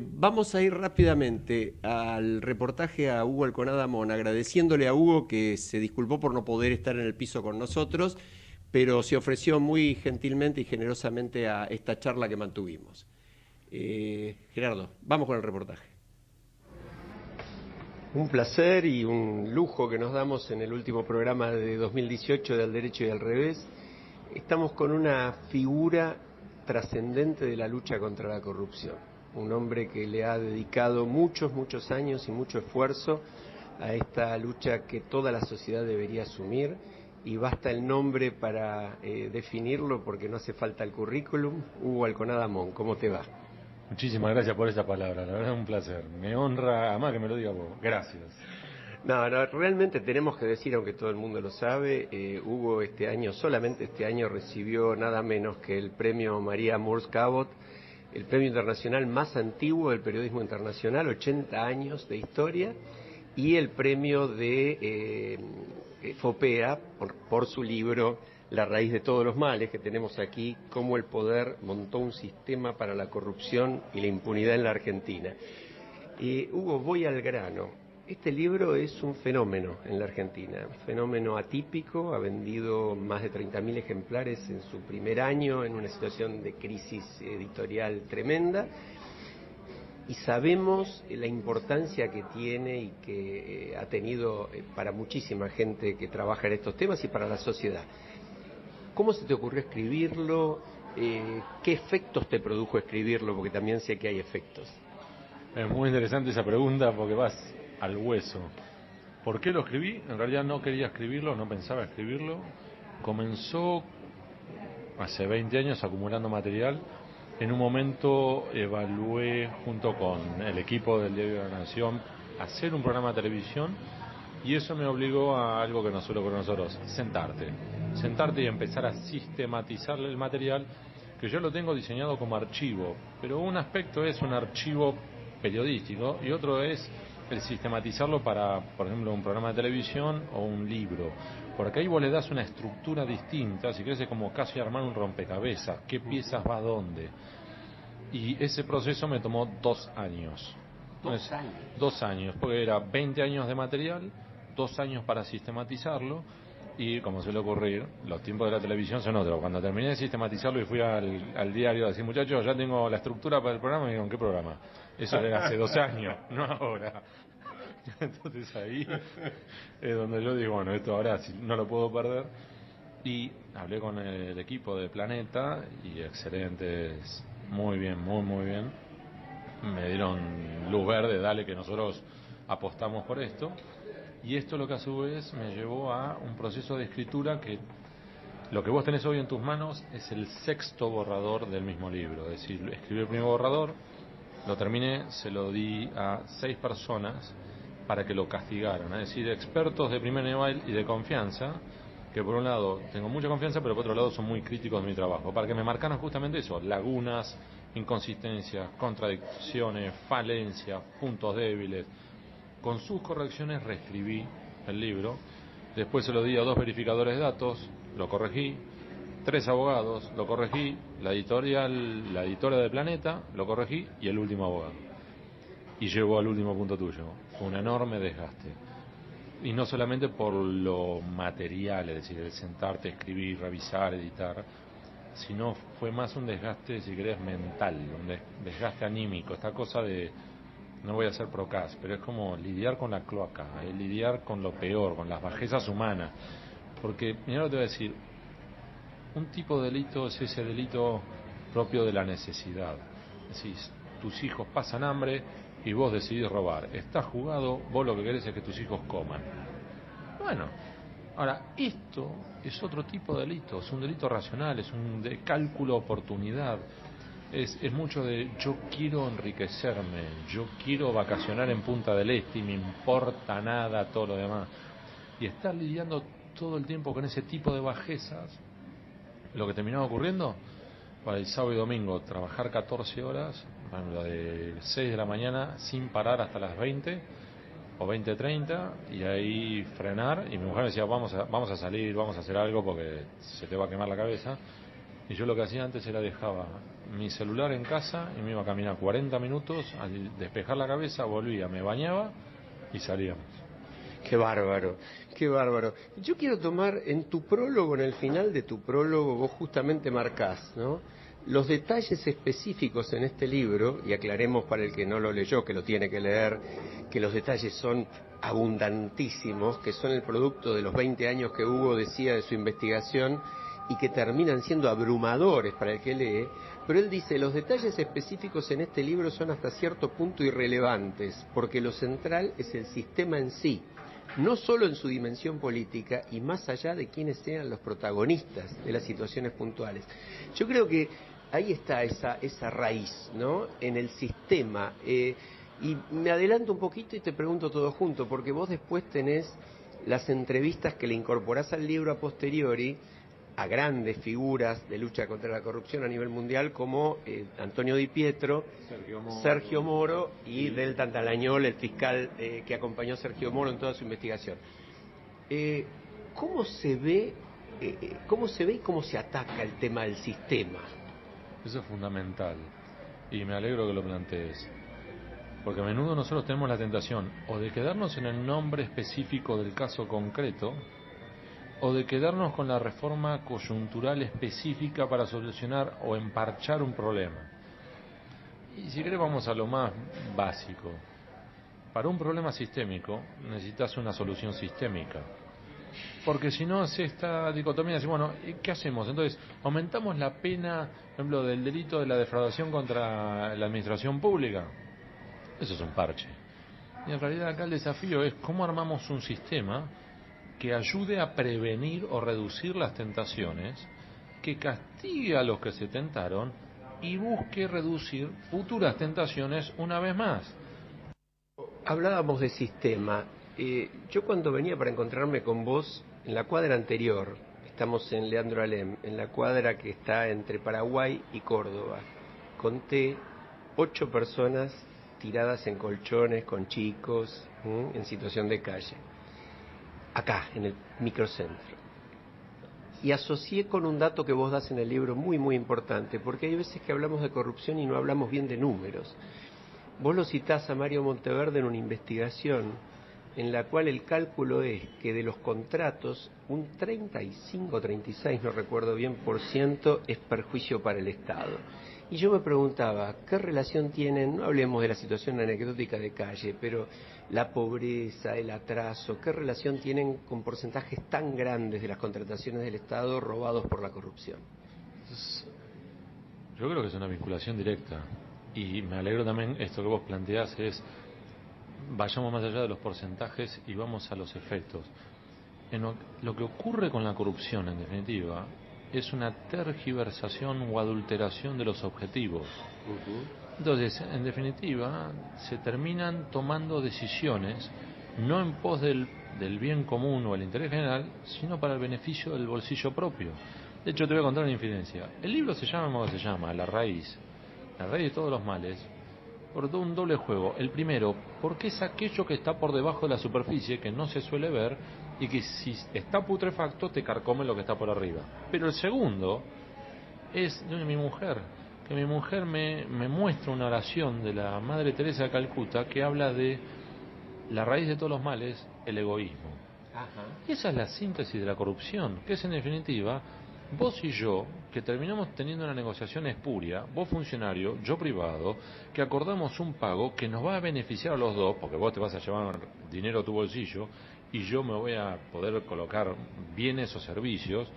Vamos a ir rápidamente al reportaje a Hugo Alconada Mon, agradeciéndole a Hugo que se disculpó por no poder estar en el piso con nosotros, pero se ofreció muy gentilmente y generosamente a esta charla que mantuvimos. Gerardo, vamos con el reportaje. Un placer y un lujo que nos damos en el último programa de 2018 de Al Derecho y al Revés. Estamos con una figura trascendente de la lucha contra la corrupción. Un hombre que le ha dedicado muchos años y mucho esfuerzo a esta lucha que toda la sociedad debería asumir, y basta el nombre para definirlo porque no hace falta el currículum. Hugo Alconada Mon, ¿cómo te va? Muchísimas gracias por esa palabra, la verdad es un placer. Me honra, además que me lo diga vos. Gracias. No, realmente tenemos que decir, aunque todo el mundo lo sabe, Hugo solamente este año recibió nada menos que el premio María Moores Cabot, el premio internacional más antiguo del periodismo internacional, 80 años de historia, y el premio de FOPEA por su libro La raíz de todos los males, que tenemos aquí, cómo el poder montó un sistema para la corrupción y la impunidad en la Argentina. Hugo, voy al grano. Este libro es un fenómeno en la Argentina, un fenómeno atípico, ha vendido más de 30.000 ejemplares en su primer año, en una situación de crisis editorial tremenda, y sabemos la importancia que tiene y que ha tenido para muchísima gente que trabaja en estos temas y para la sociedad. ¿Cómo se te ocurrió escribirlo? ¿Qué efectos te produjo escribirlo? Porque también sé que hay efectos. Es muy interesante esa pregunta porque vas al hueso. ¿Por qué lo escribí? En realidad no quería escribirlo, no pensaba escribirlo. Comenzó hace 20 años acumulando material. En un momento evalué junto con el equipo del Diario de la Nación hacer un programa de televisión, y eso me obligó a algo que no suelo con nosotros: sentarte y empezar a sistematizar el material, que yo lo tengo diseñado como archivo, pero un aspecto es un archivo periodístico y otro es el sistematizarlo para, por ejemplo, un programa de televisión o un libro, porque ahí vos le das una estructura distinta, si querés es como casi armar un rompecabezas, qué piezas va a dónde, y ese proceso me tomó 2 años. 2 años. 2 años, porque era 20 años de material, 2 años para sistematizarlo, y como suele ocurrir, los tiempos de la televisión son otros. Cuando terminé de sistematizarlo y fui al diario a decir, muchachos, ya tengo la estructura para el programa, me dijeron, ¿qué programa? Eso era hace 2 años, no ahora. Entonces ahí es donde yo digo, bueno, esto ahora sí, no lo puedo perder. Y hablé con el equipo de Planeta, y excelentes, muy bien, muy bien. Me dieron luz verde, dale, que nosotros apostamos por esto. Y esto lo que a su vez me llevó a un proceso de escritura que lo que vos tenés hoy en tus manos es el 6º borrador del mismo libro. Es decir, escribí el primer borrador, lo terminé, se lo di a 6 personas para que lo castigaran, es decir, expertos de primer nivel y de confianza, que por un lado tengo mucha confianza, pero por otro lado son muy críticos de mi trabajo, para que me marcaran justamente eso: lagunas, inconsistencias, contradicciones, falencias, puntos débiles. Con sus correcciones reescribí el libro, después se lo di a 2 verificadores de datos, lo corregí, 3 abogados, lo corregí, la editora de Planeta, lo corregí, y el último abogado. Y llegó al último punto tuyo, fue un enorme desgaste. Y no solamente por lo material, es decir, el sentarte, escribir, revisar, editar, sino fue más un desgaste, si querés, mental, un desgaste anímico, esta cosa de, no voy a ser procas, pero es como lidiar con la cloaca, lidiar con lo peor, con las bajezas humanas. Porque, mira lo que te voy a decir, un tipo de delito es ese delito propio de la necesidad. decís, tus hijos pasan hambre y vos decidís robar. Está jugado, vos lo que querés es que tus hijos coman. Bueno, ahora, esto es otro tipo de delito, es un delito racional, es un de cálculo oportunidad. Es mucho de yo quiero enriquecerme, yo quiero vacacionar en Punta del Este y me importa nada todo lo demás. Y estar lidiando todo el tiempo con ese tipo de bajezas, lo que terminaba ocurriendo, para el sábado y domingo, trabajar 14 horas, bueno, de 6 de la mañana sin parar hasta las 20 o 20:30, y ahí frenar, y mi mujer me decía, vamos a salir, vamos a hacer algo porque se te va a quemar la cabeza. Y yo lo que hacía antes era dejaba mi celular en casa y me iba a caminar 40 minutos, al despejar la cabeza, volvía, me bañaba y salíamos. Qué bárbaro, qué bárbaro. Yo quiero tomar en tu prólogo, en el final de tu prólogo, vos justamente marcás, ¿no?, los detalles específicos en este libro, y aclaremos para el que no lo leyó, que lo tiene que leer, que los detalles son abundantísimos, que son el producto de los 20 años que Hugo decía de su investigación y que terminan siendo abrumadores para el que lee, pero él dice, los detalles específicos en este libro son hasta cierto punto irrelevantes, porque lo central es el sistema en sí, no solo en su dimensión política y más allá de quiénes sean los protagonistas de las situaciones puntuales. Yo creo que ahí está esa raíz, ¿no?, en el sistema. Y me adelanto un poquito y te pregunto todo junto, porque vos después tenés las entrevistas que le incorporás al libro a posteriori a grandes figuras de lucha contra la corrupción a nivel mundial como Antonio Di Pietro, Sergio Moro y Del Tantalañol, el fiscal que acompañó a Sergio Moro en toda su investigación. ¿Cómo se ve y cómo se ataca el tema del sistema? Eso es fundamental y me alegro que lo plantees, porque a menudo nosotros tenemos la tentación o de quedarnos en el nombre específico del caso concreto o de quedarnos con la reforma coyuntural específica para solucionar o emparchar un problema. Y si querés vamos a lo más básico. Para un problema sistémico necesitas una solución sistémica. Porque si no hace esta dicotomía, decir, bueno, ¿qué hacemos? Entonces, aumentamos la pena, por ejemplo, del delito de la defraudación contra la administración pública. Eso es un parche. Y en realidad acá el desafío es cómo armamos un sistema que ayude a prevenir o reducir las tentaciones, que castigue a los que se tentaron y busque reducir futuras tentaciones una vez más. Hablábamos de sistema. Yo cuando venía para encontrarme con vos, en la cuadra anterior, estamos en Leandro Alem, en la cuadra que está entre Paraguay y Córdoba, conté 8 personas tiradas en colchones, con chicos, en situación de calle. Acá, en el microcentro. Y asocié con un dato que vos das en el libro muy, muy importante, porque hay veces que hablamos de corrupción y no hablamos bien de números. Vos lo citás a Mario Monteverde en una investigación en la cual el cálculo es que de los contratos, un 35, 36, no recuerdo bien, % es perjuicio para el Estado. Y yo me preguntaba, ¿qué relación tienen, no hablemos de la situación anecdótica de calle, pero la pobreza, el atraso, qué relación tienen con porcentajes tan grandes de las contrataciones del Estado robados por la corrupción? Yo creo que es una vinculación directa. Y me alegro también, esto que vos planteás es, vayamos más allá de los porcentajes y vamos a los efectos. Lo que ocurre con la corrupción, en definitiva, es una tergiversación o adulteración de los objetivos. Entonces, en definitiva, se terminan tomando decisiones no en pos del bien común o el interés general, sino para el beneficio del bolsillo propio. De hecho, te voy a contar una infidencia. El libro se llama La raíz de todos los males, por todo un doble juego. El primero, porque es aquello que está por debajo de la superficie, que no se suele ver, y que si está putrefacto te carcome lo que está por arriba. Pero el segundo es de mi mujer, que mi mujer me muestra una oración de la Madre Teresa de Calcuta que habla de la raíz de todos los males, el egoísmo. Ajá. Y esa es la síntesis de la corrupción, que es en definitiva vos y yo, que terminamos teniendo una negociación espuria, vos funcionario, yo privado, que acordamos un pago que nos va a beneficiar a los dos, porque vos te vas a llevar dinero a tu bolsillo y yo me voy a poder colocar bienes o servicios,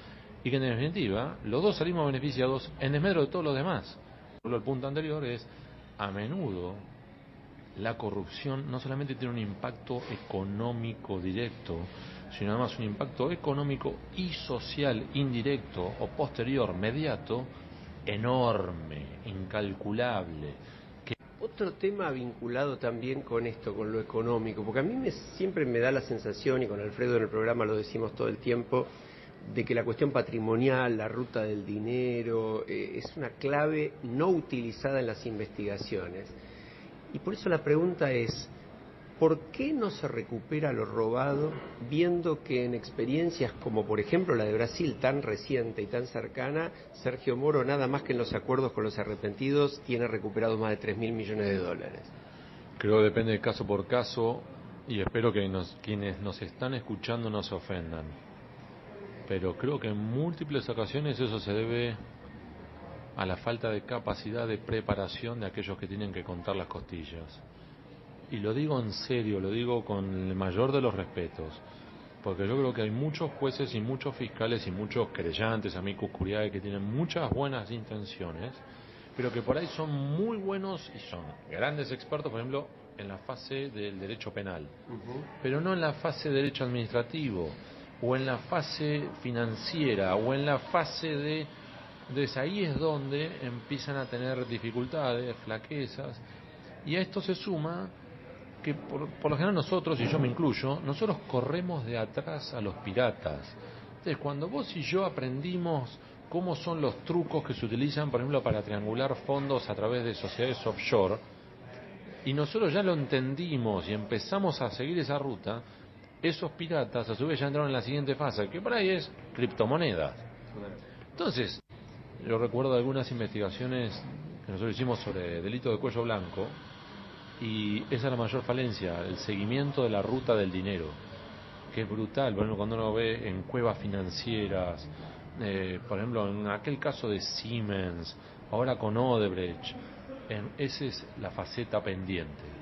y que en definitiva los dos salimos beneficiados en desmedro de todos los demás. El punto anterior es, a menudo, la corrupción no solamente tiene un impacto económico directo, sino además un impacto económico y social indirecto o posterior, mediato, enorme, incalculable. Otro tema vinculado también con esto, con lo económico, porque a mí siempre me da la sensación, y con Alfredo en el programa lo decimos todo el tiempo, de que la cuestión patrimonial, la ruta del dinero, es una clave no utilizada en las investigaciones. Y por eso la pregunta es, ¿por qué no se recupera lo robado, viendo que en experiencias como por ejemplo la de Brasil, tan reciente y tan cercana, Sergio Moro, nada más que en los acuerdos con los arrepentidos, tiene recuperados más de 3.000 millones de dólares? Creo que depende de caso por caso, y espero que quienes nos están escuchando no se ofendan. Pero creo que en múltiples ocasiones eso se debe a la falta de capacidad de preparación de aquellos que tienen que contar las costillas. Y lo digo en serio, lo digo con el mayor de los respetos, porque yo creo que hay muchos jueces y muchos fiscales y muchos querellantes, amicus curiae, que tienen muchas buenas intenciones, pero que por ahí son muy buenos y son grandes expertos, por ejemplo, en la fase del derecho penal, pero no en la fase de derecho administrativo, o en la fase financiera, o en la fase de... Entonces ahí es donde empiezan a tener dificultades, flaquezas, y a esto se suma que por lo general nosotros, y yo me incluyo, nosotros corremos de atrás a los piratas. Entonces cuando vos y yo aprendimos cómo son los trucos que se utilizan, por ejemplo, para triangular fondos a través de sociedades offshore, y nosotros ya lo entendimos y empezamos a seguir esa ruta, esos piratas a su vez ya entraron en la siguiente fase, que por ahí es criptomonedas. Entonces, yo recuerdo algunas investigaciones que nosotros hicimos sobre delito de cuello blanco, y esa es la mayor falencia, el seguimiento de la ruta del dinero, que es brutal. Por ejemplo, cuando uno ve en cuevas financieras, por ejemplo, en aquel caso de Siemens, ahora con Odebrecht, esa es la faceta pendiente.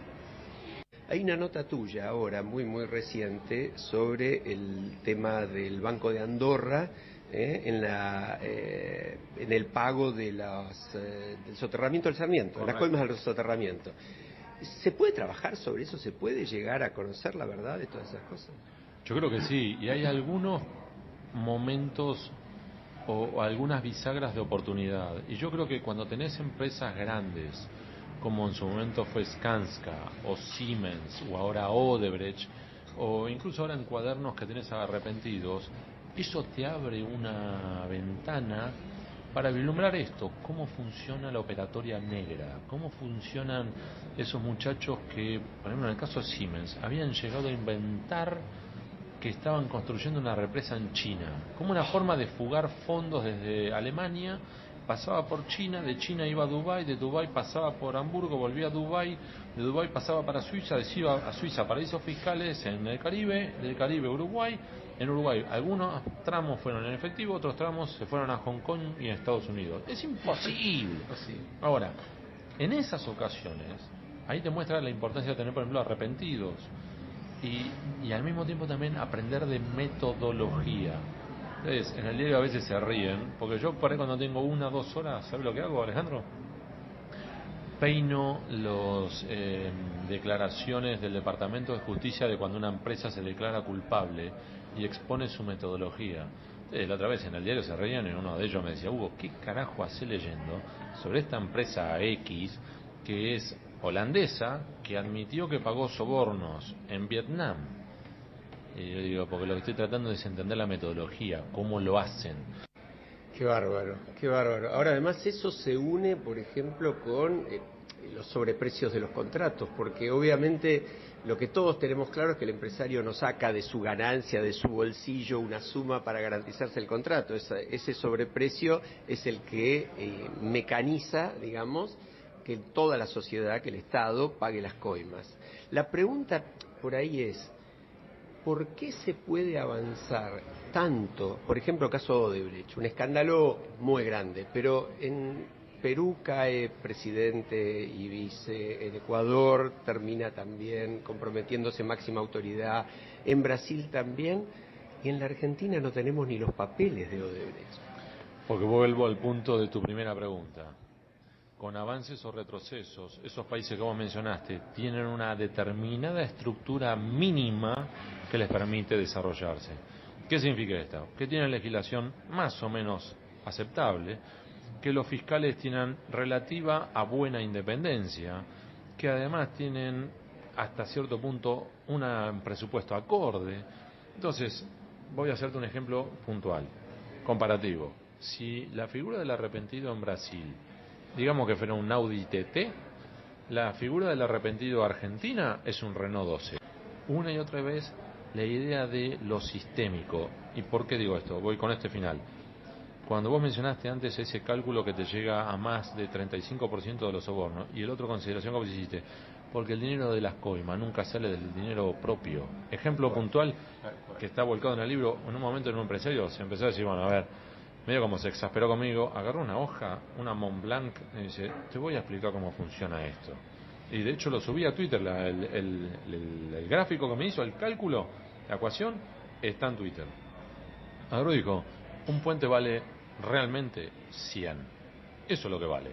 Hay una nota tuya ahora, muy muy reciente, sobre el tema del Banco de Andorra, en el pago de del soterramiento del Sarmiento, las coimas del soterramiento. ¿Se puede trabajar sobre eso? ¿Se puede llegar a conocer la verdad de todas esas cosas? Yo creo que sí, y hay algunos momentos o algunas bisagras de oportunidad. Y yo creo que cuando tenés empresas grandes, como en su momento fue Skanska, o Siemens, o ahora Odebrecht, o incluso ahora en Cuadernos que tenés arrepentidos, eso te abre una ventana para vislumbrar esto, cómo funciona la operatoria negra, cómo funcionan esos muchachos que, por ejemplo en el caso de Siemens, habían llegado a inventar que estaban construyendo una represa en China, como una forma de fugar fondos desde Alemania, pasaba por China, de China iba a Dubái, de Dubái pasaba por Hamburgo, volvía a Dubái, de Dubái pasaba para Suiza, de Suiza a Suiza, paraísos fiscales en el Caribe, del Caribe a Uruguay. En Uruguay algunos tramos fueron en efectivo, otros tramos se fueron a Hong Kong y a Estados Unidos. Es imposible. Ahora, en esas ocasiones, ahí te muestra la importancia de tener, por ejemplo, arrepentidos. Y al mismo tiempo también aprender de metodología. Entonces, en el diario a veces se ríen, porque yo por ahí cuando tengo 1 o 2 horas, ¿sabes lo que hago, Alejandro? Peino las declaraciones del Departamento de Justicia de cuando una empresa se declara culpable y expone su metodología. La otra vez en el diario se reían y uno de ellos me decía, Hugo, ¿qué carajo hace leyendo sobre esta empresa X que es holandesa, que admitió que pagó sobornos en Vietnam? Y yo digo, porque lo que estoy tratando es entender la metodología, cómo lo hacen. Qué bárbaro, qué bárbaro. Ahora además eso se une, por ejemplo, con los sobreprecios de los contratos, porque obviamente lo que todos tenemos claro es que el empresario no saca de su ganancia, de su bolsillo, una suma para garantizarse el contrato. Ese sobreprecio es el que mecaniza, digamos, que toda la sociedad, que el Estado pague las coimas. La pregunta por ahí es, ¿por qué se puede avanzar tanto? Por ejemplo, el caso Odebrecht, un escándalo muy grande, pero en Perú cae presidente y vice, en Ecuador termina también comprometiéndose máxima autoridad, en Brasil también, y en la Argentina no tenemos ni los papeles de Odebrecht. Porque vuelvo al punto de tu primera pregunta. con avances o retrocesos, esos países que vos mencionaste tienen una determinada estructura mínima que les permite desarrollarse. ¿Qué significa esto? Que tienen legislación más o menos aceptable, que los fiscales tienen relativa a buena independencia, que además tienen hasta cierto punto un presupuesto acorde. Entonces, voy a hacerte un ejemplo puntual, comparativo. Si la figura del arrepentido en Brasil, digamos que fuera un Audi TT, la figura del arrepentido Argentina es un Renault 12. Una y otra vez la idea de lo sistémico. ¿Y por qué digo esto? Voy con este final. Cuando vos mencionaste antes ese cálculo que te llega a más de 35% de los sobornos, y el otro consideración que vos hiciste, porque el dinero de las coimas nunca sale del dinero propio. Ejemplo puntual que está volcado en el libro, en un momento en un empresario se empezó a decir, bueno, a ver, medio como se exasperó conmigo, agarró una hoja, una Mont Blanc, y dice, te voy a explicar cómo funciona esto. Y de hecho lo subí a Twitter, el gráfico que me hizo, el cálculo, la ecuación, está en Twitter. Agarró y dijo, un puente vale realmente 100. Eso es lo que vale.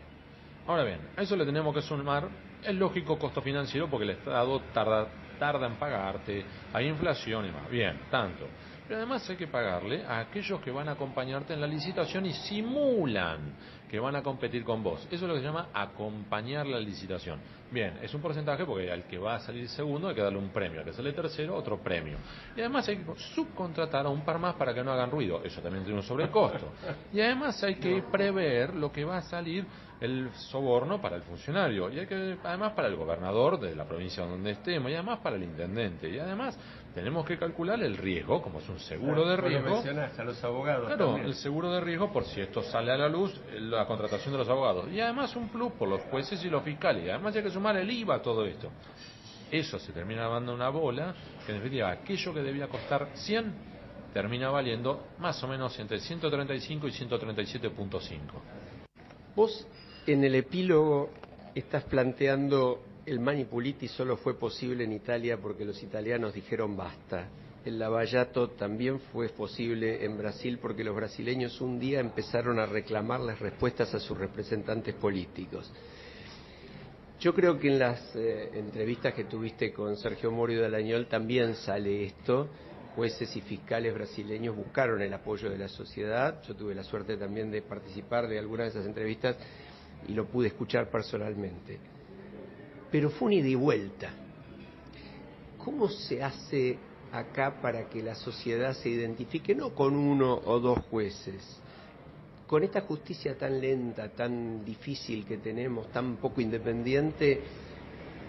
Ahora bien, a eso le tenemos que sumar el lógico costo financiero porque el Estado tarda en pagarte, hay inflación y más. Bien, tanto. Pero además hay que pagarle a aquellos que van a acompañarte en la licitación y simulan que van a competir con vos. Eso es lo que se llama acompañar la licitación. Bien, es un porcentaje porque al que va a salir segundo hay que darle un premio, al que sale tercero otro premio. Y además hay que subcontratar a un par más para que no hagan ruido. Eso también tiene un sobrecosto. Y además hay que prever lo que va a salir el soborno para el funcionario. Y hay que, además, para el gobernador de la provincia donde estemos. Y además para el intendente. Y además tenemos que calcular el riesgo, como es un seguro de riesgo. Mencionaste a los abogados. Claro, también. el seguro de riesgo por si esto sale a la luz, la contratación de los abogados. Y además un plus por los jueces y los fiscales. Y además hay que sumar el IVA a todo esto. Eso se termina dando una bola, que en definitiva aquello que debía costar 100 termina valiendo más o menos entre 135 y 137.5. Vos en el epílogo estás planteando el Mani Puliti solo fue posible en Italia porque los italianos dijeron basta. El lavallato también fue posible en Brasil porque los brasileños un día empezaron a reclamar las respuestas a sus representantes políticos. Yo creo que en las entrevistas que tuviste con Sergio Morio Dalañol también sale esto. Jueces y fiscales brasileños buscaron el apoyo de la sociedad. Yo tuve la suerte también de participar de algunas de esas entrevistas y lo pude escuchar personalmente. Pero fue un ida y vuelta. ¿Cómo se hace acá para que la sociedad se identifique no con uno o dos jueces, con esta justicia tan lenta, tan difícil que tenemos, tan poco independiente,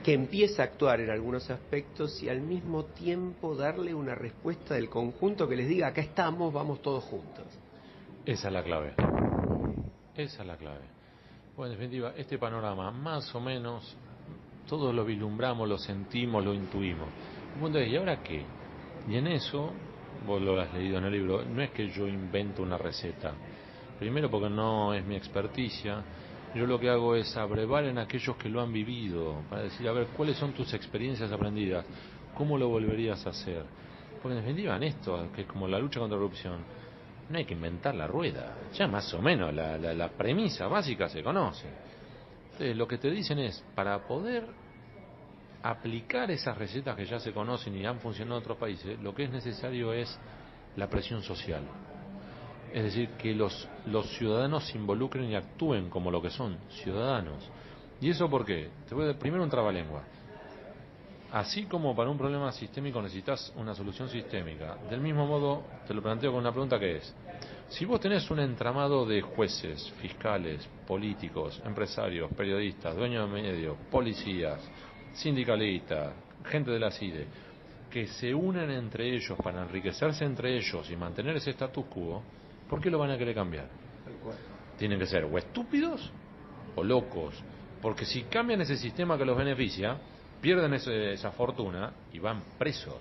que empieza a actuar en algunos aspectos y al mismo tiempo darle una respuesta del conjunto que les diga, acá estamos, vamos todos juntos? Esa es la clave. Esa es la clave. Bueno, en definitiva, este panorama, más o menos, todos lo vislumbramos, lo sentimos, lo intuimos. El punto es, ¿y ahora qué? Y en eso, vos lo has leído en el libro, no es que yo invento una receta. Primero porque no es mi experticia. Yo lo que hago es abrevar en aquellos que lo han vivido, para decir, a ver, ¿cuáles son tus experiencias aprendidas? ¿Cómo lo volverías a hacer? Porque en definitiva en esto, que es como la lucha contra la corrupción, no hay que inventar la rueda. Ya más o menos la premisa básica se conoce. Entonces lo que te dicen es, para poder aplicar esas recetas que ya se conocen y han funcionado en otros países, lo que es necesario es la presión social. Es decir, que los ciudadanos se involucren y actúen como lo que son, ciudadanos. ¿Y eso por qué? Te voy a dar primero un trabalengua. Así como para un problema sistémico necesitas una solución sistémica, del mismo modo te lo planteo con una pregunta que es, si vos tenés un entramado de jueces, fiscales, políticos, empresarios, periodistas, dueños de medios, policías, sindicalistas, gente de la CIDE, que se unen entre ellos para enriquecerse entre ellos y mantener ese status quo, ¿por qué lo van a querer cambiar? Tienen que ser o estúpidos o locos, porque si cambian ese sistema que los beneficia, pierden esa fortuna y van presos.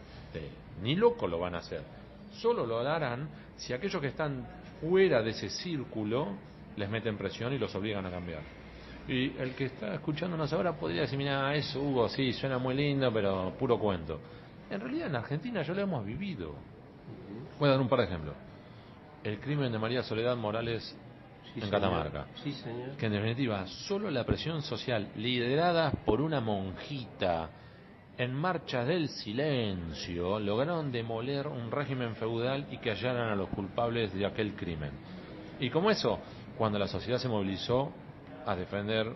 Ni locos lo van a hacer. Solo lo harán si aquellos que están fuera de ese círculo les meten presión y los obligan a cambiar. Y el que está escuchándonos ahora podría decir, mira, eso Hugo, sí, suena muy lindo, pero puro cuento. En realidad en Argentina ya lo hemos vivido. Voy a dar un par de ejemplos. El crimen de María Soledad Morales en Catamarca. Sí, señor. Que en definitiva, solo la presión social liderada por una monjita en marcha del silencio lograron demoler un régimen feudal y que hallaran a los culpables de aquel crimen. Y como eso, cuando la sociedad se movilizó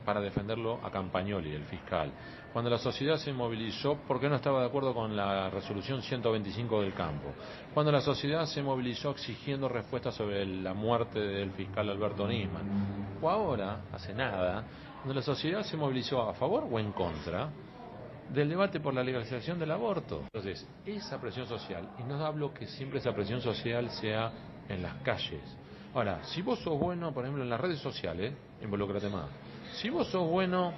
para defenderlo a Campagnoli, el fiscal, cuando la sociedad se movilizó porque no estaba de acuerdo con la resolución 125 del campo, cuando la sociedad se movilizó exigiendo respuestas sobre la muerte del fiscal Alberto Nisman, o ahora, hace nada, cuando la sociedad se movilizó a favor o en contra del debate por la legalización del aborto. Entonces, esa presión social, y no hablo que siempre esa presión social sea en las calles. Ahora, si vos sos bueno, por ejemplo, en las redes sociales, involúcrate más. Si vos sos bueno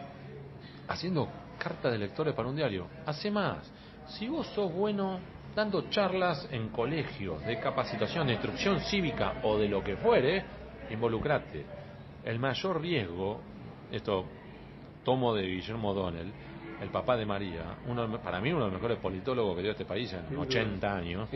haciendo cartas de lectores para un diario, hace más. Si vos sos bueno dando charlas en colegios de capacitación, de instrucción cívica o de lo que fuere, involucrate. El mayor riesgo, esto tomo de Guillermo O'Donnell, el papá de María, para mí uno de los mejores politólogos que dio este país en 80 años,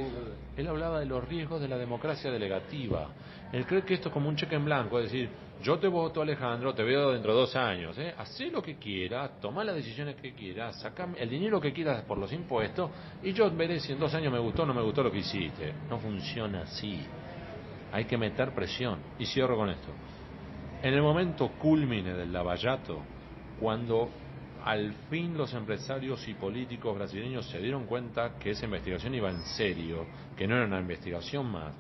él hablaba de los riesgos de la democracia delegativa. Él cree que esto es como un cheque en blanco, es decir, yo te voto, Alejandro, te veo dentro de 2 años, hacé lo que quieras, tomá las decisiones que quieras, sacá el dinero que quieras por los impuestos y yo veré si en 2 años me gustó o no me gustó lo que hiciste. No funciona así. Hay que meter presión. Y cierro con esto. En el momento cúlmine del lavallato, cuando al fin los empresarios y políticos brasileños se dieron cuenta que esa investigación iba en serio, que no era una investigación más,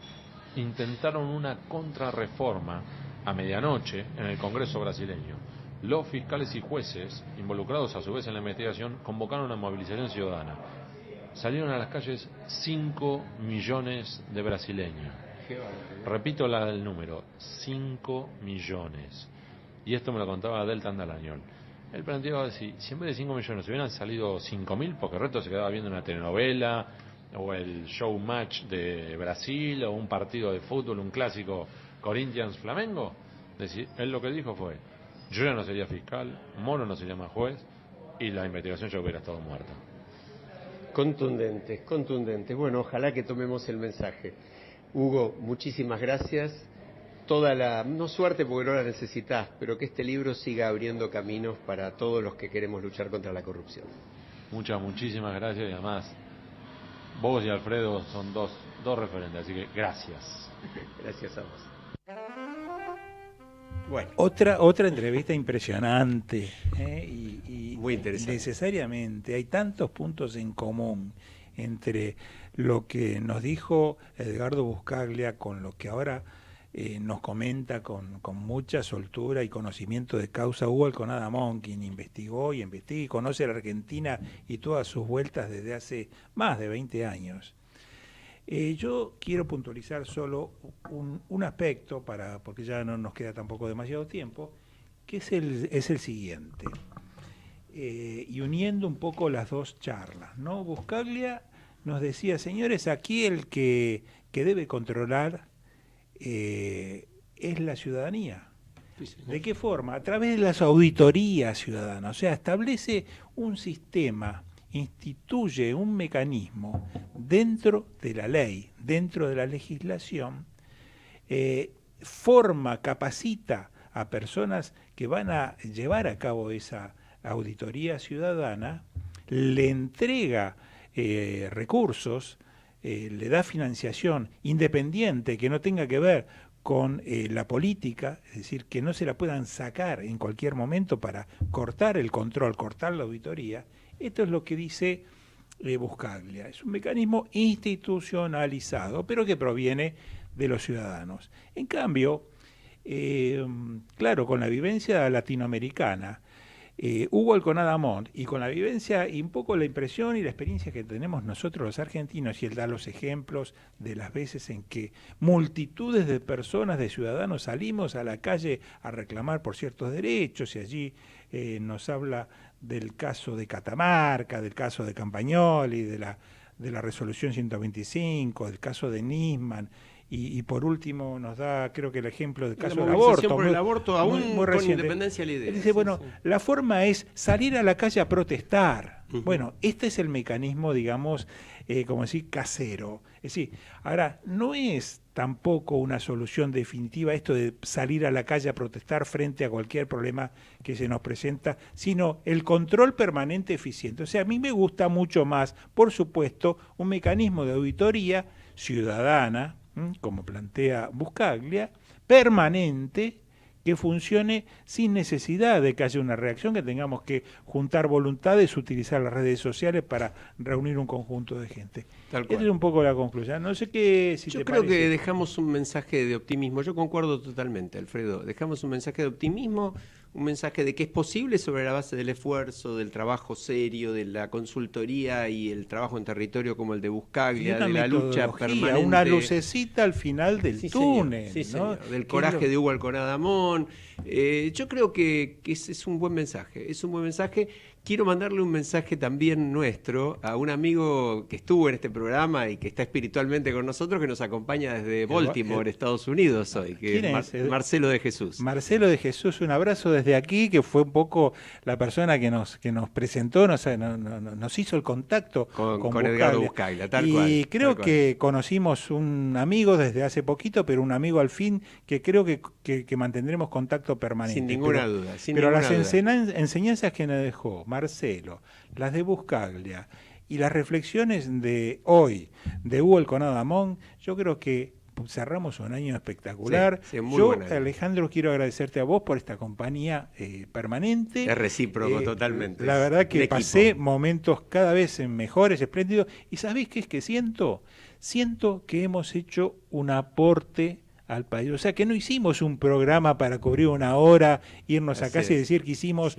intentaron una contrarreforma a medianoche en el Congreso brasileño. Los fiscales y jueces, involucrados a su vez en la investigación, convocaron una movilización ciudadana. Salieron a las calles 5 millones de brasileños. Repito el número, 5 millones. Y esto me lo contaba Delta Andalañol. Él planteaba si en vez de 5 millones hubieran salido 5.000, porque el resto se quedaba viendo una telenovela, o el show match de Brasil, o un partido de fútbol, un clásico Corinthians-Flamengo. Él lo que dijo fue, yo ya no sería fiscal, Moro no sería más juez, y la investigación ya hubiera estado muerta. Contundentes. Bueno, ojalá que tomemos el mensaje. Hugo, muchísimas gracias. No suerte porque no la necesitas, pero que este libro siga abriendo caminos para todos los que queremos luchar contra la corrupción. Muchísimas gracias, y además vos y Alfredo son dos referentes, así que gracias. Gracias a vos. Bueno. Otra entrevista impresionante y muy interesante. Necesariamente hay tantos puntos en común entre lo que nos dijo Edgardo Buscaglia con lo que ahora nos comenta con mucha soltura y conocimiento de causa Hugo Alconada-Amón, quien investigó y investiga y conoce a la Argentina y todas sus vueltas desde hace más de 20 años. Yo quiero puntualizar solo un aspecto, porque ya no nos queda tampoco demasiado tiempo, que es el siguiente. Y uniendo un poco las dos charlas, ¿no? Buscaglia nos decía, señores, aquí el que debe controlar es la ciudadanía. ¿De qué forma? A través de las auditorías ciudadanas. O sea, establece un sistema, instituye un mecanismo dentro de la ley, dentro de la legislación, capacita a personas que van a llevar a cabo esa auditoría ciudadana, le entrega recursos, le da financiación independiente que no tenga que ver con la política, es decir, que no se la puedan sacar en cualquier momento para cortar el control, cortar la auditoría. Esto es lo que dice Buscaglia. Es un mecanismo institucionalizado, pero que proviene de los ciudadanos. En cambio, claro, con la vivencia latinoamericana, Hugo Alconada-Amón, y con la vivencia y un poco la impresión y la experiencia que tenemos nosotros los argentinos, y él da los ejemplos de las veces en que multitudes de personas, de ciudadanos, salimos a la calle a reclamar por ciertos derechos, y allí nos habla del caso de Catamarca, del caso de Campagnoli, de la resolución 125, del caso de Nisman, y por último nos da, creo que el ejemplo del caso del aborto. Por el aborto, aún muy con reciente. independencia de la idea. Él dice, bueno, la forma es salir a la calle a protestar. Bueno, este es el mecanismo, digamos, como decir, casero. Es decir, ahora, no es tampoco una solución definitiva esto de salir a la calle a protestar frente a cualquier problema que se nos presenta, sino el control permanente eficiente. O sea, a mí me gusta mucho más, por supuesto, un mecanismo de auditoría ciudadana, como plantea Buscaglia, permanente, que funcione sin necesidad de que haya una reacción, que tengamos que juntar voluntades, utilizar las redes sociales para reunir un conjunto de gente. Esta es un poco la conclusión. No sé qué, si yo te creo parece. que dejamos un mensaje de optimismo. Yo concuerdo totalmente, Alfredo. Dejamos un mensaje de optimismo, un mensaje de que es posible sobre la base del esfuerzo, del trabajo serio, de la consultoría y el trabajo en territorio como el de Buscaglia, de la lucha permanente. Una lucecita al final del túnel. Sí, ¿no? señor. Del coraje de Hugo Alconada Amón. Yo creo que ese es un buen mensaje. Es un buen mensaje. Quiero mandarle un mensaje también nuestro a un amigo que estuvo en este programa y que está espiritualmente con nosotros, que nos acompaña desde Baltimore, Estados Unidos hoy, que es Marcelo de Jesús. Marcelo de Jesús, un abrazo desde aquí, que fue un poco la persona que nos presentó, nos hizo el contacto con Edgardo Buscaglia, tal cual. Y creo que conocimos un amigo desde hace poquito, pero un amigo al fin, que creo que mantendremos contacto permanente. Sin ninguna duda. Pero las enseñanzas que nos dejó Marcelo, las de Buscaglia y las reflexiones de hoy de Hugo Alconada Amón, yo creo que cerramos un año espectacular. Yo, Alejandro, quiero agradecerte a vos por esta compañía permanente. Es recíproco, totalmente. La verdad que pasé momentos cada vez mejores, espléndidos. ¿Y sabés qué es que siento? Siento que hemos hecho un aporte al país. O sea, que no hicimos un programa para cubrir una hora, irnos a casa y decir que hicimos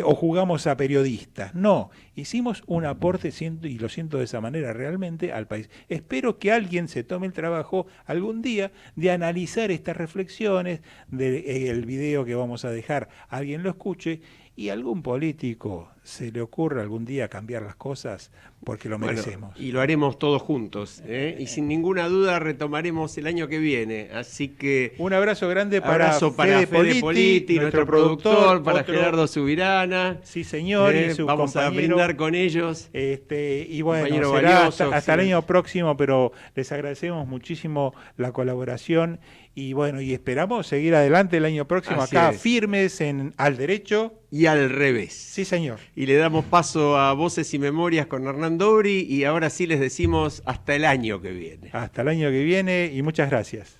o jugamos a periodistas. No, hicimos un aporte, y lo siento de esa manera realmente, al país. Espero que alguien se tome el trabajo algún día de analizar estas reflexiones, del video que vamos a dejar, alguien lo escuche y algún político se le ocurra algún día cambiar las cosas porque lo merecemos. Y lo haremos todos juntos, y sin ninguna duda retomaremos el año que viene. Así que un abrazo grande para Fede Politi, nuestro productor, para Gerardo Subirana. Sí, señor, y su vamos compañero, a brindar con ellos. Y bueno, será hasta el año próximo, pero les agradecemos muchísimo la colaboración y bueno, y esperamos seguir adelante el año próximo. Así acá firmes al derecho y al revés. Sí, señor. Y le damos paso a Voces y Memorias con Hernán Dobri y ahora sí les decimos hasta el año que viene. Hasta el año que viene y muchas gracias.